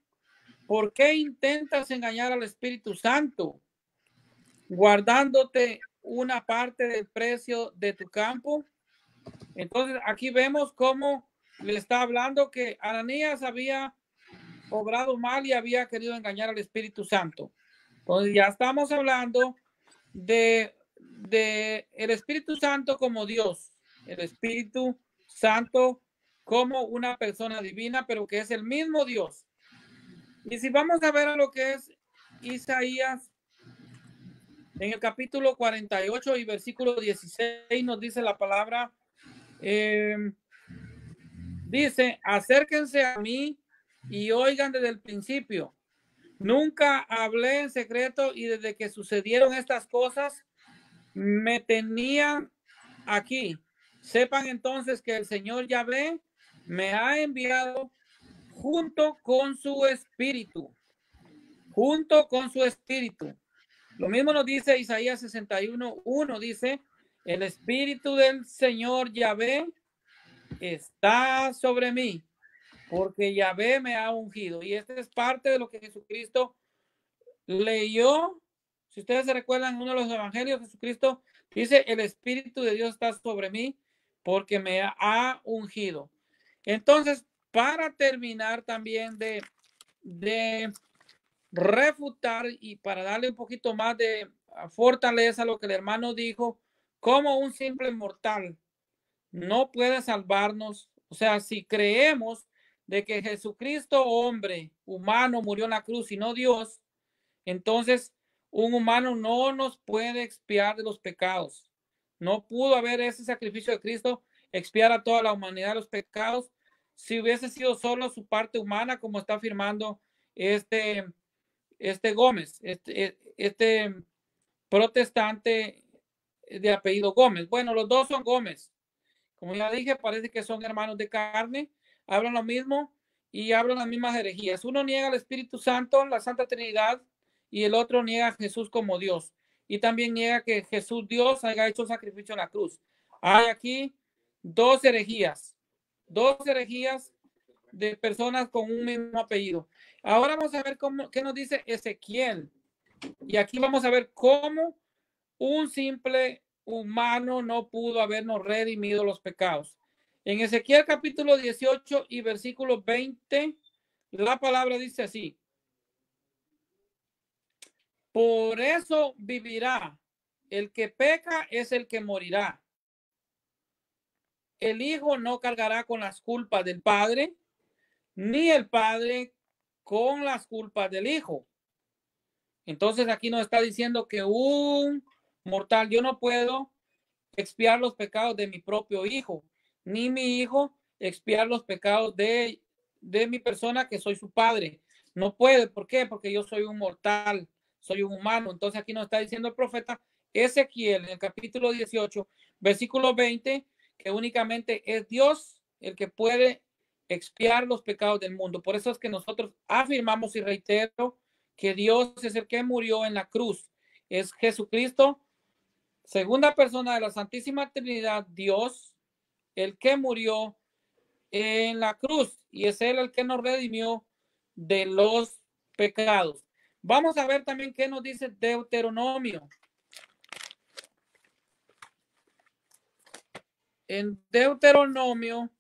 ¿Por qué intentas engañar al Espíritu Santo, guardándote una parte del precio de tu campo? Entonces aquí vemos cómo le está hablando que Ananías había obrado mal y había querido engañar al Espíritu Santo. Entonces ya estamos hablando de el Espíritu Santo como Dios, el Espíritu Santo como una persona divina, pero que es el mismo Dios. Y si vamos a ver a lo que es Isaías, en el capítulo 48 y versículo 16 nos dice la palabra, dice, acérquense a mí y oigan desde el principio. Nunca hablé en secreto y desde que sucedieron estas cosas me tenían aquí. Sepan entonces que el Señor Yahvé me ha enviado junto con su espíritu. Junto con su espíritu. Lo mismo nos dice Isaías 61:1, dice, el espíritu del Señor Yahvé está sobre mí, porque Yahvé me ha ungido. Y este es parte de lo que Jesucristo leyó. Si ustedes se recuerdan, en uno de los evangelios, Jesucristo dice, el Espíritu de Dios está sobre mí porque me ha ungido. Entonces, para terminar también de refutar y para darle un poquito más de fortaleza a lo que el hermano dijo, como un simple mortal no puede salvarnos. O sea, si creemos de que Jesucristo, hombre, humano, murió en la cruz y no Dios, entonces un humano no nos puede expiar de los pecados. No pudo haber ese sacrificio de Cristo expiar a toda la humanidad los pecados si hubiese sido solo su parte humana, como está afirmando este Gómez, este protestante de apellido Gómez. Bueno, los dos son Gómez. Como ya dije, parece que son hermanos de carne, hablan lo mismo y hablan las mismas herejías. Uno niega al Espíritu Santo, la Santa Trinidad, y el otro niega a Jesús como Dios. Y también niega que Jesús Dios haya hecho sacrificio en la cruz. Hay aquí dos herejías de personas con un mismo apellido. Ahora vamos a ver qué nos dice Ezequiel. Y aquí vamos a ver cómo un simple humano no pudo habernos redimido los pecados. En Ezequiel capítulo 18 y versículo 20, la palabra dice así: por eso vivirá, el que peca es el que morirá. El hijo no cargará con las culpas del padre, ni el padre con las culpas del hijo. Entonces aquí nos está diciendo que un mortal, yo no puedo expiar los pecados de mi propio hijo, ni mi hijo expiar los pecados de mi persona que soy su padre. No puede. ¿Por qué? Porque yo soy un mortal, soy un humano. Entonces aquí nos está diciendo el profeta Ezequiel en el capítulo 18, versículo 20, que únicamente es Dios el que puede expiar los pecados del mundo. Por eso es que nosotros afirmamos y reitero que Dios es el que murió en la cruz. Es Jesucristo, segunda persona de la Santísima Trinidad, Dios, el que murió en la cruz, y es él el que nos redimió de los pecados. Vamos a ver también qué nos dice Deuteronomio. En Deuteronomio,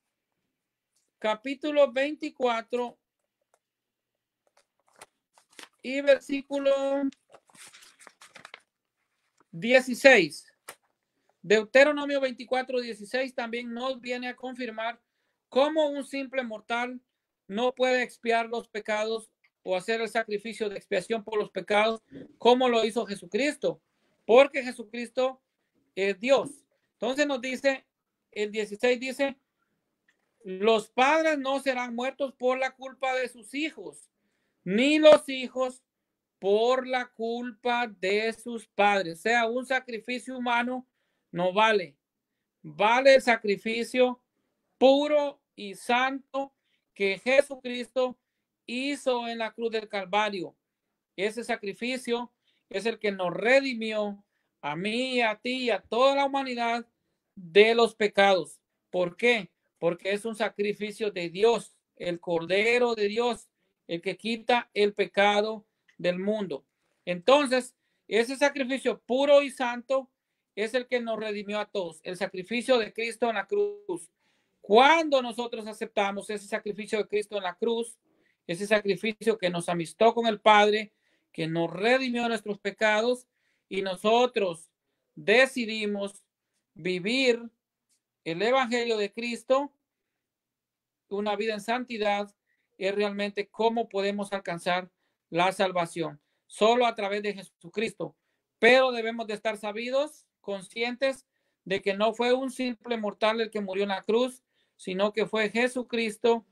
capítulo 24 y versículo 16. Deuteronomio 24:16 también nos viene a confirmar cómo un simple mortal no puede expiar los pecados o hacer el sacrificio de expiación por los pecados como lo hizo Jesucristo, porque Jesucristo es Dios. Entonces nos dice, el 16 dice, los padres no serán muertos por la culpa de sus hijos, ni los hijos por la culpa de sus padres. O sea, un sacrificio humano no vale. Vale el sacrificio puro y santo que Jesucristo hizo en la cruz del Calvario. Ese sacrificio es el que nos redimió a mí, a ti y a toda la humanidad de los pecados. ¿Por qué? Porque es un sacrificio de Dios, el Cordero de Dios, el que quita el pecado del mundo. Entonces, ese sacrificio puro y santo es el que nos redimió a todos, el sacrificio de Cristo en la cruz. Cuando nosotros aceptamos ese sacrificio de Cristo en la cruz, ese sacrificio que nos amistó con el Padre, que nos redimió de nuestros pecados, y nosotros decidimos vivir el Evangelio de Cristo, una vida en santidad, es realmente cómo podemos alcanzar la salvación. Solo a través de Jesucristo. Pero debemos de estar sabidos, conscientes de que no fue un simple mortal el que murió en la cruz, sino que fue Jesucristo,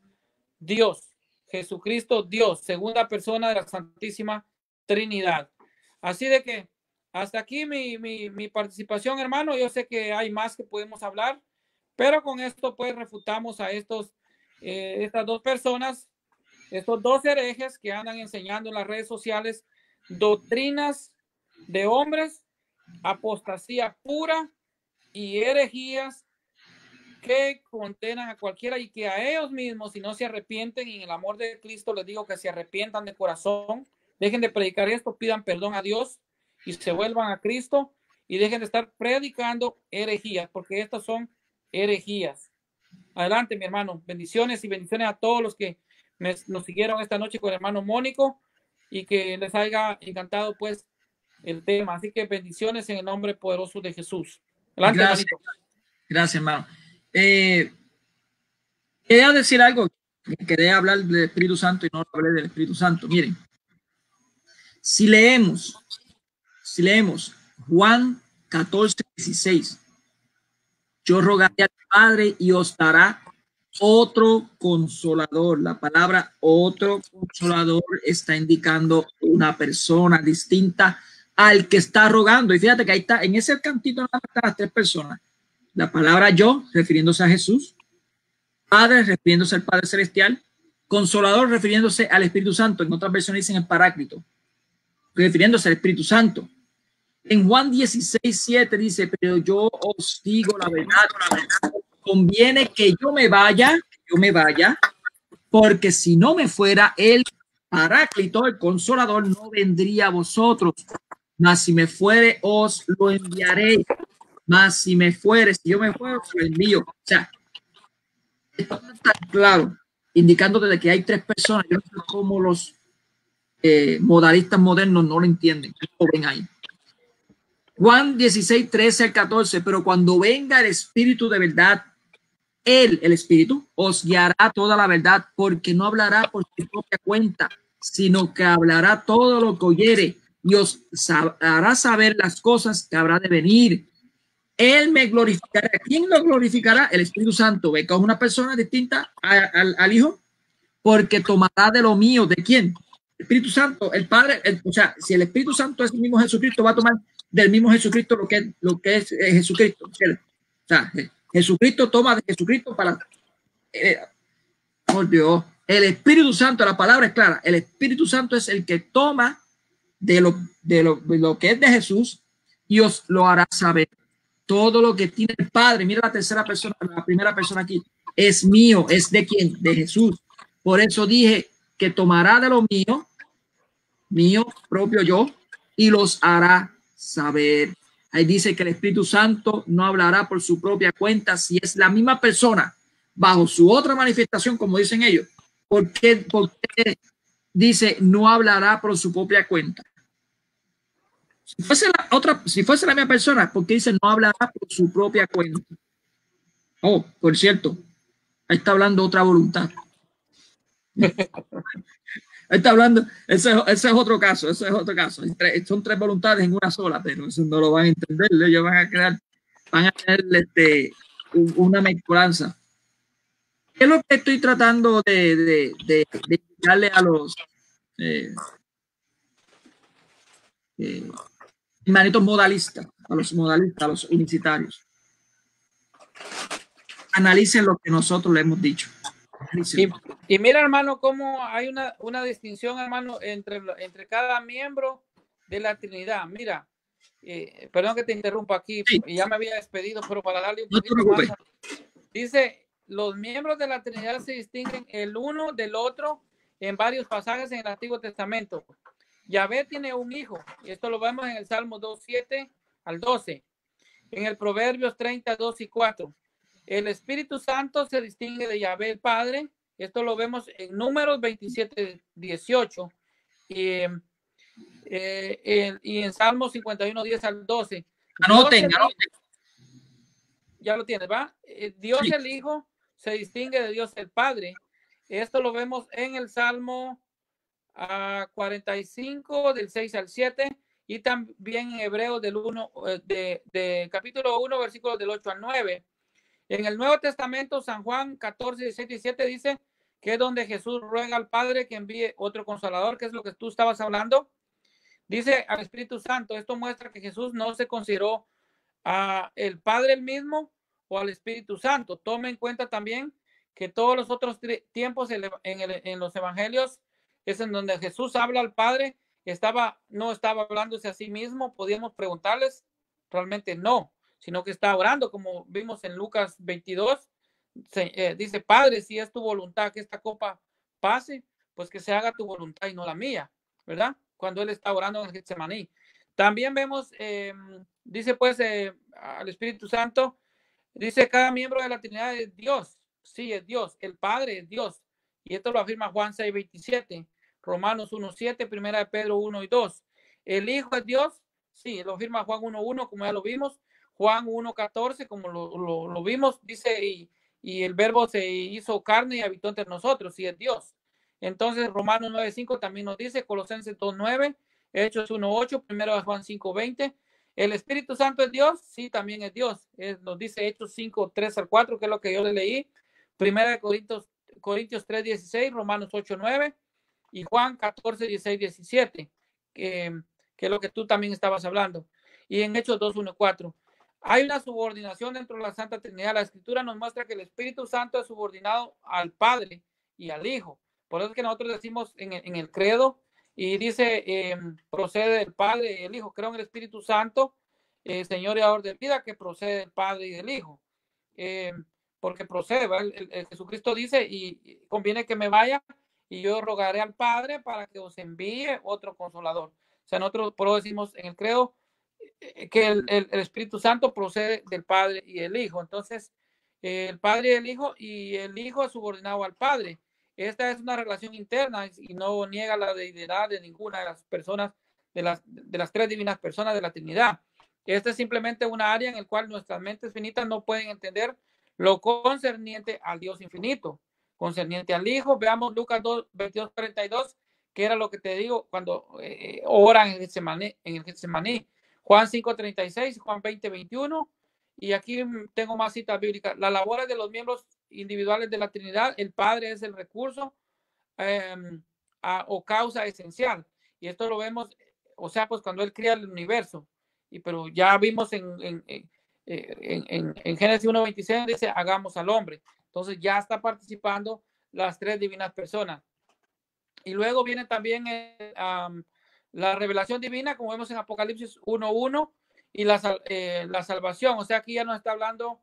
Dios. Jesucristo, Dios, segunda persona de la Santísima Trinidad. Así de que hasta aquí mi participación, hermano. Yo sé que hay más que podemos hablar, pero con esto pues refutamos a estas dos personas, estos dos herejes que andan enseñando en las redes sociales doctrinas de hombres, apostasía pura y herejías que condenan a cualquiera, y que a ellos mismos, si no se arrepienten, y en el amor de Cristo les digo que se arrepientan de corazón, dejen de predicar esto, pidan perdón a Dios y se vuelvan a Cristo, y dejen de estar predicando herejías, porque estas son herejías. Adelante, mi hermano. Bendiciones y bendiciones a todos los que nos siguieron esta noche con el hermano Mónico, y que les haya encantado pues el tema. Así que bendiciones en el nombre poderoso de Jesús. Adelante, gracias, hermanito. Gracias, hermano. Quería decir algo, quería hablar del Espíritu Santo y no hablé del Espíritu Santo. Miren, si leemos Juan 14:16, yo rogaré al Padre y os dará otro consolador. La palabra otro consolador está indicando una persona distinta al que está rogando. Y fíjate que ahí está, en ese cantito están las tres personas. La palabra yo, refiriéndose a Jesús; Padre, refiriéndose al Padre Celestial; Consolador, refiriéndose al Espíritu Santo. En otras versiones dicen el Paráclito, refiriéndose al Espíritu Santo. En Juan 16:7 dice, pero yo os digo la verdad, conviene que yo me vaya, porque si no me fuera, el Paráclito, el Consolador, no vendría a vosotros, mas si me fuere, os lo enviaré. Mas si me fuere, si yo me fuera, os lo envío. O sea, esto está claro, indicándote de que hay tres personas. Yo no sé cómo los modalistas modernos no lo entienden, lo ven ahí. Juan 16:13-14, pero cuando venga el Espíritu de verdad, Él, el Espíritu, os guiará toda la verdad, porque no hablará por su propia cuenta, sino que hablará todo lo que oyere y os hará saber las cosas que habrá de venir. Él me glorificará. ¿Quién lo glorificará? El Espíritu Santo. ¿Ve que es una persona distinta al Hijo? Porque tomará de lo mío. ¿De quién? El Espíritu Santo, el Padre. O sea, si el Espíritu Santo es el mismo Jesucristo, va a tomar del mismo Jesucristo lo que es Jesucristo. O sea, Jesucristo toma de Jesucristo para... por Dios, el Espíritu Santo, la palabra es clara. El Espíritu Santo es el que toma de lo que es de Jesús y os lo hará saber. Todo lo que tiene el Padre, mira la tercera persona, la primera persona aquí, es mío. ¿Es de quién? De Jesús. Por eso dije que tomará de lo mío propio yo, y los hará saber. Ahí dice que el Espíritu Santo no hablará por su propia cuenta si es la misma persona bajo su otra manifestación, como dicen ellos. ¿Por qué dice no hablará por su propia cuenta? Si fuese la misma persona, ¿por qué dice no hablará por su propia cuenta? Oh, por cierto, ahí está hablando otra voluntad. Está hablando, ese es otro caso, son tres voluntades en una sola, pero eso no lo van a entender. Ellos van a tener una mezcolanza. ¿Qué es lo que estoy tratando de explicarle a los hermanitos modalistas, a los unicitarios. Analicen lo que nosotros le hemos dicho. Y mira, hermano, cómo hay una distinción, hermano, entre cada miembro de la Trinidad. Mira, perdón que te interrumpa aquí, sí. Ya me había despedido, pero para darle un poquito más. Dice, los miembros de la Trinidad se distinguen el uno del otro en varios pasajes en el Antiguo Testamento. Yahvé tiene un hijo, y esto lo vemos en el Salmo 2:7 al 12, en el Proverbios 32 y 4. El Espíritu Santo se distingue de Yahvé el Padre, esto lo vemos en Números 27:18 y en Salmos 51:10 al 12. Anoten. Ya lo tienes, ¿va? Dios sí. El Hijo se distingue de Dios el Padre. Esto lo vemos en el Salmo 45 del 6 al 7 y también en Hebreos del 1 de capítulo 1 versículos del 8 al 9. En el Nuevo Testamento, San Juan 14, 17 y 17 dice que es donde Jesús ruega al Padre que envíe otro consolador, que es lo que tú estabas hablando. Dice al Espíritu Santo. Esto muestra que Jesús no se consideró el Padre el mismo o al Espíritu Santo. Tome en cuenta también que todos los otros tiempos en los evangelios es en donde Jesús habla al Padre, no estaba hablándose a sí mismo. Podíamos preguntarles, realmente no, sino que está orando, como vimos en Lucas 22, dice, Padre, si es tu voluntad que esta copa pase, pues que se haga tu voluntad y no la mía, ¿verdad? Cuando él está orando en el Getsemaní. También vemos, dice pues al Espíritu Santo, dice cada miembro de la Trinidad es Dios, sí, es Dios, el Padre es Dios, y esto lo afirma Juan 6:27, Romanos 1:7, Primera de Pedro 1 y 2. El Hijo es Dios, sí, lo afirma Juan 1:1, como ya lo vimos, Juan 1:14, como lo vimos, dice, y el Verbo se hizo carne y habitó entre nosotros, sí es Dios. Entonces Romanos 9:5 también nos dice, Colosenses 2:9, Hechos 1:8, Primero de Juan 5:20. ¿El Espíritu Santo es Dios? Sí, también es Dios. Nos dice Hechos 5:3 al 4, que es lo que yo le leí. Primera de Corintios 3:16, Romanos 8:9 y Juan 14:16, 17, que es lo que tú también estabas hablando. Y en Hechos 2:1-4. Hay una subordinación dentro de la Santa Trinidad. La Escritura nos muestra que el Espíritu Santo es subordinado al Padre y al Hijo. Por eso es que nosotros decimos en el credo, y dice, procede del Padre y del Hijo. Creo en el Espíritu Santo, Señor y Dador de vida, que procede del Padre y del Hijo. Porque procede, el Jesucristo dice, y conviene que me vaya, y yo rogaré al Padre para que os envíe otro consolador. O sea, nosotros por eso decimos en el credo que el Espíritu Santo procede del Padre y del Hijo. Entonces, el Padre y el Hijo es subordinado al Padre. Esta es una relación interna y no niega la deidad de ninguna de las personas, de las tres divinas personas de la Trinidad. Esta es simplemente una área en la cual nuestras mentes finitas no pueden entender lo concerniente al Dios infinito, concerniente al Hijo. Veamos Lucas 22:42, que era lo que te digo cuando oran en el Getsemaní. Juan 5:36, Juan 20:21. Y aquí tengo más citas bíblicas. Las labores de los miembros individuales de la Trinidad, el Padre es el recurso o causa esencial. Y esto lo vemos, o sea, pues cuando Él crea el universo. Pero ya vimos en Génesis 1:26, dice, hagamos al hombre. Entonces ya está participando las tres divinas personas. Y luego viene también la revelación divina, como vemos en Apocalipsis 1:1, y la salvación. O sea, aquí ya nos está hablando,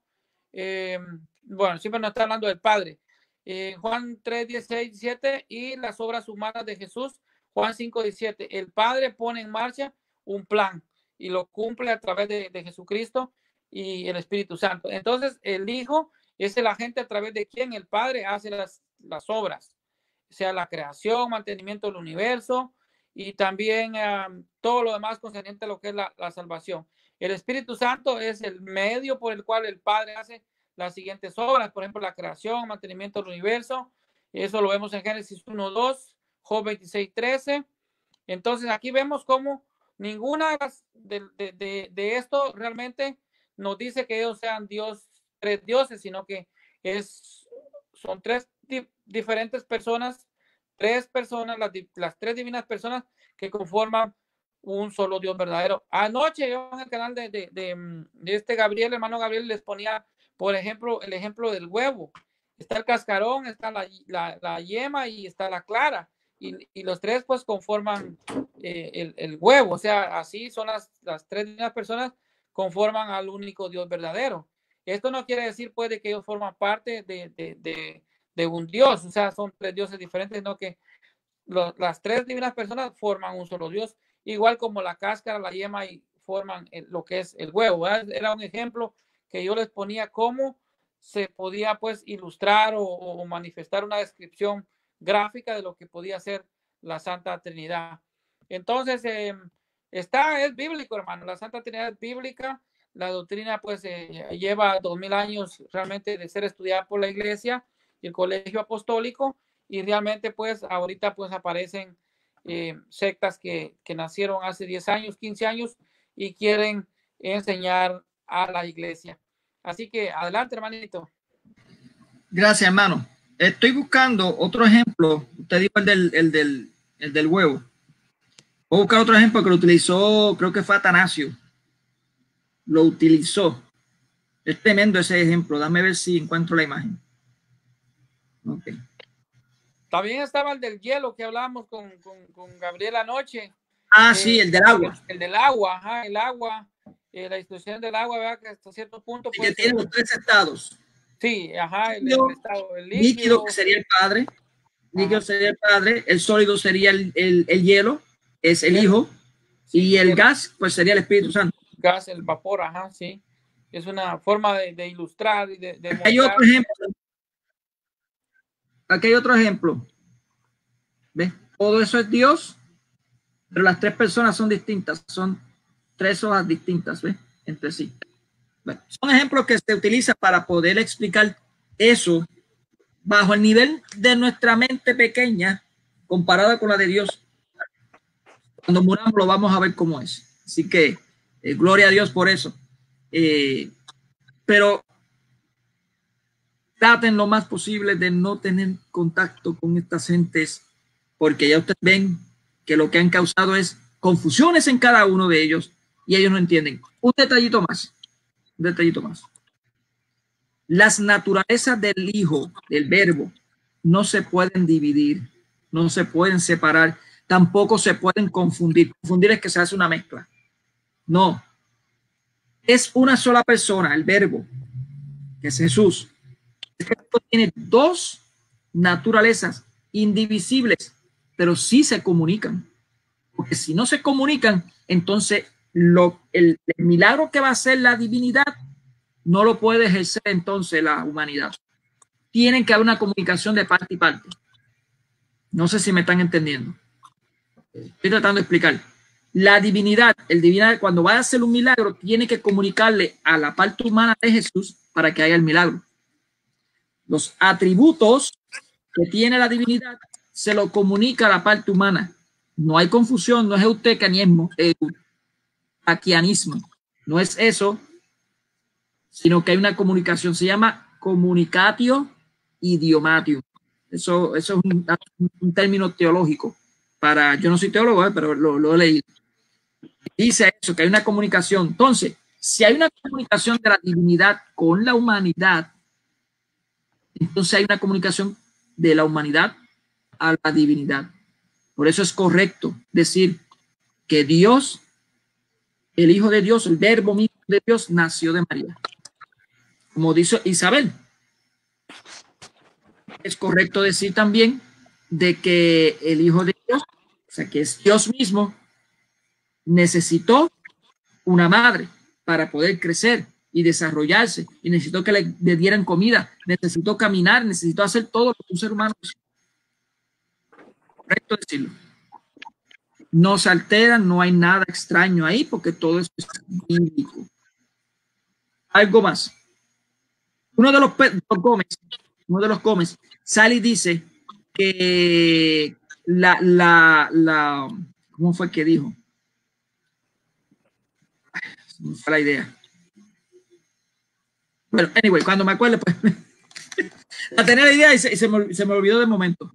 siempre nos está hablando del Padre. Juan 3:16, 17, y las obras humanas de Jesús, Juan 5:17. El Padre pone en marcha un plan y lo cumple a través de Jesucristo y el Espíritu Santo. Entonces, el Hijo es el agente a través de quien el Padre hace las obras, sea la creación, mantenimiento del universo y también todo lo demás concerniente a lo que es la salvación. El Espíritu Santo es el medio por el cual el Padre hace las siguientes obras, por ejemplo, la creación, mantenimiento del universo. Eso lo vemos en Génesis 1:2, Job 26:13. Entonces aquí vemos cómo ninguna de esto realmente nos dice que ellos sean tres dioses, sino que son tres diferentes personas, las tres divinas personas que conforman un solo Dios verdadero. Anoche yo en el canal de este Gabriel, hermano Gabriel, les ponía, por ejemplo, el ejemplo del huevo. Está el cascarón, está la yema y está la clara. Y los tres pues conforman el huevo. O sea, así son las tres personas conforman al único Dios verdadero. Esto no quiere decir pues de que ellos forman parte de un Dios. O sea, son tres dioses diferentes, sino que las tres divinas personas forman un solo Dios, igual como la cáscara, la yema y forman lo que es el huevo, ¿verdad? Era un ejemplo que yo les ponía cómo se podía pues ilustrar o manifestar una descripción gráfica de lo que podía ser la Santa Trinidad. Entonces, es bíblico, hermano, la Santa Trinidad es bíblica, la doctrina pues lleva 2000 años realmente de ser estudiada por la Iglesia y el Colegio Apostólico, y realmente pues ahorita pues aparecen sectas que nacieron hace 10 años, 15 años y quieren enseñar a la iglesia. Así que adelante, hermanito. Gracias, hermano. Estoy buscando otro ejemplo. Usted dijo el del huevo. Voy a buscar otro ejemplo que lo utilizó, creo que fue Atanasio. Lo utilizó. Es tremendo ese ejemplo. Dame ver si encuentro la imagen. Ok. También estaba el del hielo que hablábamos con Gabriel anoche. Ah, sí, el del agua. El del agua, ajá, el agua. La instrucción del agua, ¿verdad? Que hasta cierto punto. Pues, que tiene los tres estados. Sí, ajá, el estado, el líquido, que sería el Padre. Líquido sería el Padre. El sólido sería el hielo, es el Hijo. Sí, y el gas, pues sería el Espíritu Santo. Gas, el vapor, ajá, sí. Es una forma de ilustrar y de mostrar. Hay otro ejemplo. Aquí hay otro ejemplo. ¿Ves? Todo eso es Dios, pero las tres personas son distintas. Son tres hojas distintas, ¿ves? Entre sí. Bueno, son ejemplos que se utilizan para poder explicar eso bajo el nivel de nuestra mente pequeña comparada con la de Dios. Cuando muramos lo vamos a ver cómo es. Así que gloria a Dios por eso. Pero traten lo más posible de no tener contacto con estas gentes, porque ya ustedes ven que lo que han causado es confusiones en cada uno de ellos y ellos no entienden. Un detallito más. Un detallito más. Las naturalezas del Hijo, del Verbo, no se pueden dividir, no se pueden separar, tampoco se pueden confundir. Confundir es que se hace una mezcla. No. Es una sola persona, el Verbo, que es Jesús. Tiene dos naturalezas indivisibles, pero sí se comunican. Porque si no se comunican, entonces el milagro que va a hacer la divinidad no lo puede ejercer entonces la humanidad. Tienen que haber una comunicación de parte y parte. No sé si me están entendiendo. Estoy tratando de explicar. La divinidad, el divinidad, cuando va a hacer un milagro, tiene que comunicarle a la parte humana de Jesús para que haga el milagro. Los atributos que tiene la divinidad se lo comunica a la parte humana. No hay confusión, no es eutecanismo, eutaquianismo. No es eso, sino que hay una comunicación. Se llama comunicatio idiomatio. Eso es un término teológico. Yo no soy teólogo, pero lo he leído. Dice eso, que hay una comunicación. Entonces, si hay una comunicación de la divinidad con la humanidad, entonces hay una comunicación de la humanidad a la divinidad. Por eso es correcto decir que Dios, el Hijo de Dios, el Verbo mismo de Dios, nació de María. Como dice Isabel. Es correcto decir también de que el Hijo de Dios, o sea, que es Dios mismo, necesitó una madre para poder crecer y desarrollarse, y necesitó que le dieran comida, necesitó caminar, necesitó hacer todo lo que un ser humano es. Correcto decirlo. No se altera, no hay nada extraño ahí, porque todo eso es bíblico. Algo más. Uno de los Gómez sale y dice que ¿cómo fue que dijo? No fue la idea. Bueno, anyway, cuando me acuerdo, pues la tenía la idea y se me olvidó de momento.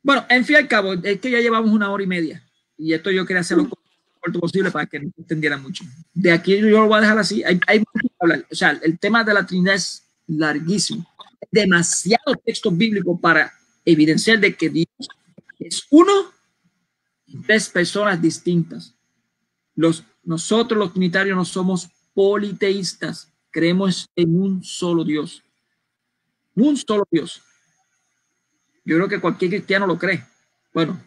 Bueno, en fin y al cabo, es que ya llevamos 1 hora y media y esto yo quería hacerlo lo corto posible para que no se entendiera mucho. De aquí yo lo voy a dejar así. Hay mucho que hablar. O sea, el tema de la Trinidad es larguísimo. Demasiado texto bíblico para evidenciar de que Dios es uno y tres personas distintas. Nosotros los trinitarios no somos politeístas, creemos en un solo Dios. Un solo Dios. Yo creo que cualquier cristiano lo cree. Bueno.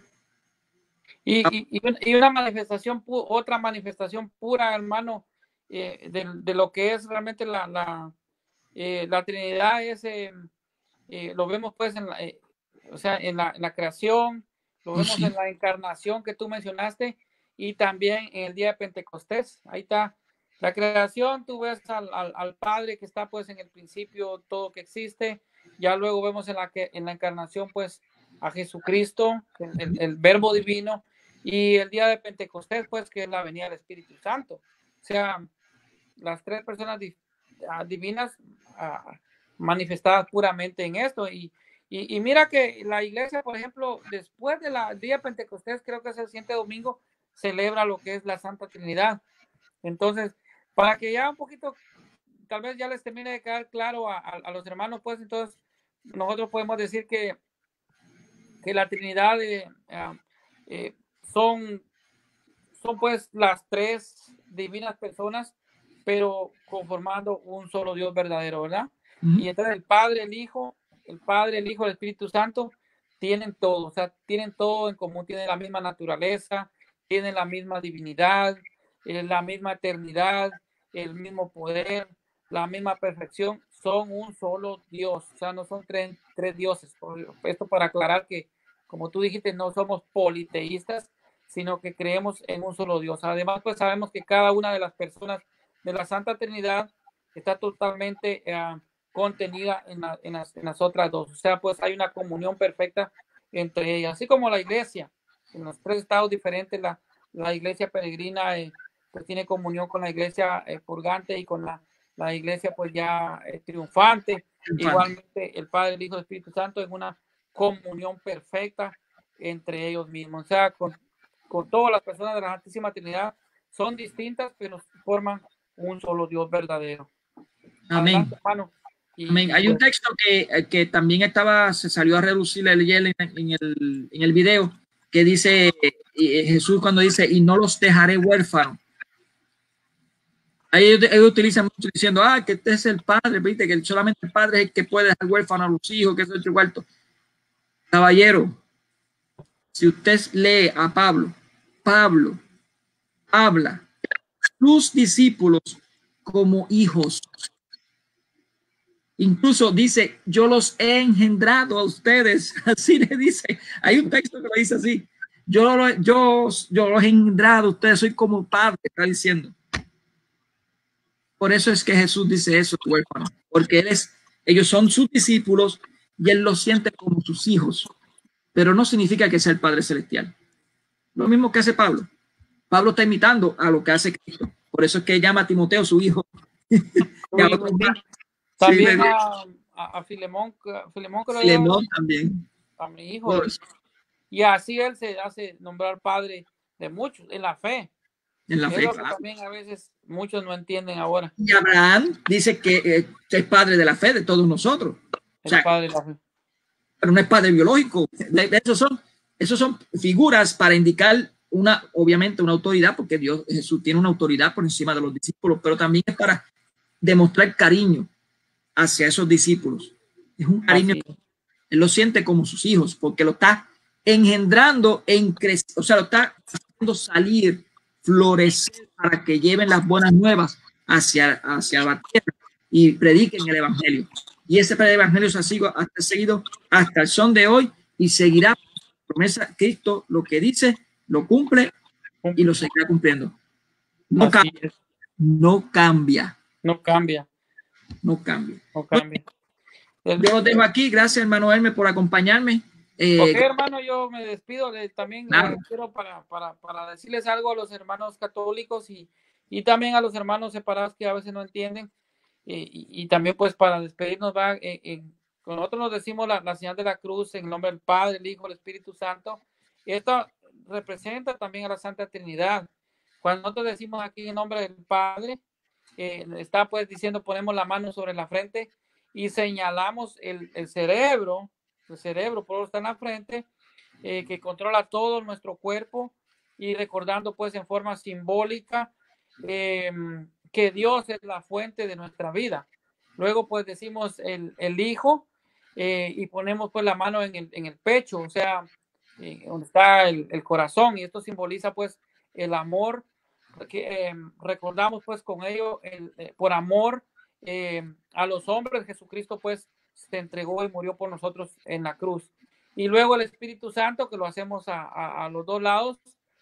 Y una manifestación, otra manifestación pura, hermano, de lo que es realmente la Trinidad es, lo vemos pues o sea, en la creación, lo vemos en la encarnación que tú mencionaste, y también en el día de Pentecostés. Ahí está la creación, tú ves al Padre que está pues en el principio, todo que existe. Ya luego vemos en la encarnación pues a Jesucristo, el Verbo divino, y el día de Pentecostés pues que es la venida del Espíritu Santo. O sea, las tres personas divinas manifestadas puramente en esto. Y mira que la iglesia, por ejemplo, después del día de Pentecostés, creo que es el siguiente domingo, celebra lo que es la Santa Trinidad. Entonces, para que ya un poquito, tal vez ya les termine de quedar claro a los hermanos, pues entonces nosotros podemos decir que la Trinidad son pues las tres divinas personas, pero conformando un solo Dios verdadero, ¿verdad? Y entonces el Padre, el Hijo, el Espíritu Santo tienen todo, o sea, tienen todo en común, tienen la misma naturaleza, tienen la misma divinidad, la misma eternidad, el mismo poder, la misma perfección, son un solo Dios, o sea, no son tres dioses. Esto para aclarar que, como tú dijiste, no somos politeístas, sino que creemos en un solo Dios. Además, pues sabemos que cada una de las personas de la Santa Trinidad está totalmente contenida en las otras dos. O sea, pues hay una comunión perfecta entre ellas. Así como la iglesia, en los tres estados diferentes, la iglesia peregrina pues tiene comunión con la iglesia purgante y con la iglesia pues ya triunfante. Igualmente el Padre, el Hijo y el Espíritu Santo en una comunión perfecta entre ellos mismos. O sea, con todas las personas de la Santísima Trinidad son distintas, pero forman un solo Dios verdadero. Amén. Adelante, hermano. Amén. Hay un texto que también se salió a relucir en el video, que dice Jesús cuando dice, y no los dejaré huérfanos. Ahí ellos utilizan mucho diciendo, que este es el Padre, viste, que solamente el Padre es el que puede dejar huérfano a los hijos, que es el cuarto. Caballero, si usted lee a Pablo habla sus discípulos como hijos. Incluso dice, yo los he engendrado a ustedes. Así le dice. Hay un texto que lo dice así. Yo los he engendrado a ustedes. Soy como padre, está diciendo. Por eso es que Jesús dice eso, huérfano. Porque ellos son sus discípulos y él los siente como sus hijos. Pero no significa que sea el Padre Celestial. Lo mismo que hace Pablo. Pablo está imitando a lo que hace Cristo. Por eso es que llama a Timoteo su hijo. También a Filemón, Filemón también. A mi hijo. Y así él se hace nombrar padre de muchos en la fe. En la fe, claro. También a veces muchos no entienden ahora. Y Abraham dice que es padre de la fe de todos nosotros. O sea, padre de la fe. Pero no es padre biológico. Esos son figuras para indicar obviamente una autoridad, porque Jesús tiene una autoridad por encima de los discípulos, pero también es para demostrar cariño hacia esos discípulos. Es un cariño, él lo siente como sus hijos, porque lo está engendrando o sea, lo está haciendo salir, florecer para que lleven las buenas nuevas hacia la tierra y prediquen el evangelio. Y ese evangelio se ha seguido hasta el son de hoy y seguirá. Promesa, Cristo lo que dice, lo cumple y lo seguirá cumpliendo. No cambia. No cambia. No cambia. No cambia. No cambia. Yo los dejo aquí. Gracias, hermano Hermes, por acompañarme. Ok, hermano, yo me despido. También claro. quiero para decirles algo a los hermanos católicos y también a los hermanos separados que a veces no entienden. Y también pues para despedirnos nosotros nos decimos la señal de la cruz en el nombre del Padre, el Hijo, el Espíritu Santo. Esto representa también a la Santa Trinidad. Cuando nosotros decimos aquí en nombre del Padre, está pues diciendo, ponemos la mano sobre la frente y señalamos el cerebro, por eso está en la frente, que controla todo nuestro cuerpo, y recordando pues en forma simbólica que Dios es la fuente de nuestra vida. Luego pues decimos el Hijo, y ponemos pues la mano en el pecho, o sea, donde está el corazón, y esto simboliza pues el amor que recordamos pues con ello, por amor a los hombres, Jesucristo pues se entregó y murió por nosotros en la cruz. Y luego el Espíritu Santo, que lo hacemos a los dos lados,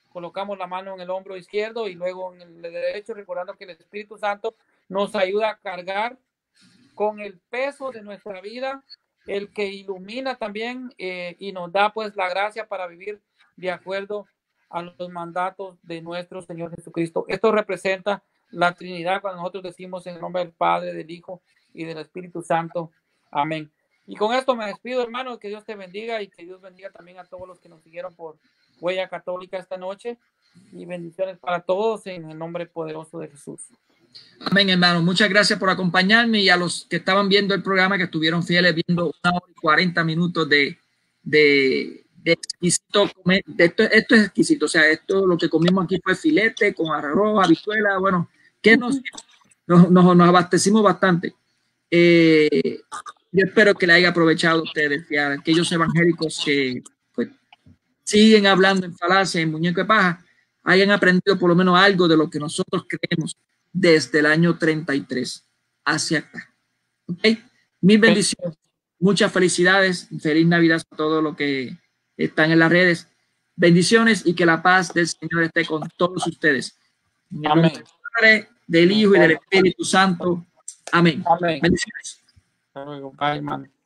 colocamos la mano en el hombro izquierdo y luego en el derecho, recordando que el Espíritu Santo nos ayuda a cargar con el peso de nuestra vida, el que ilumina también y nos da pues la gracia para vivir de acuerdo a los mandatos de nuestro Señor Jesucristo. Esto representa la Trinidad cuando nosotros decimos en el nombre del Padre, del Hijo y del Espíritu Santo. Amén. Y con esto me despido, hermano, que Dios te bendiga y que Dios bendiga también a todos los que nos siguieron por Huella Católica esta noche, y bendiciones para todos en el nombre poderoso de Jesús. Amén, hermano. Muchas gracias por acompañarme, y a los que estaban viendo el programa, que estuvieron fieles viendo 1 hora y 40 minutos de exquisito. Esto es exquisito. O sea, esto lo que comimos aquí fue filete con arroz, habichuela. Bueno, que nos abastecimos bastante. Yo espero que le haya aprovechado a ustedes y a aquellos evangélicos que pues, siguen hablando en falacia, en muñeco de paja, hayan aprendido por lo menos algo de lo que nosotros creemos desde el año 33 hacia acá. ¿Okay? Mil bendiciones, muchas felicidades, feliz Navidad a todos los que están en las redes. Bendiciones y que la paz del Señor esté con todos ustedes. Amén. Del Padre, del Hijo y del Espíritu Santo. Amén. Amén. Bendiciones. Hasta luego. Bye, hermano.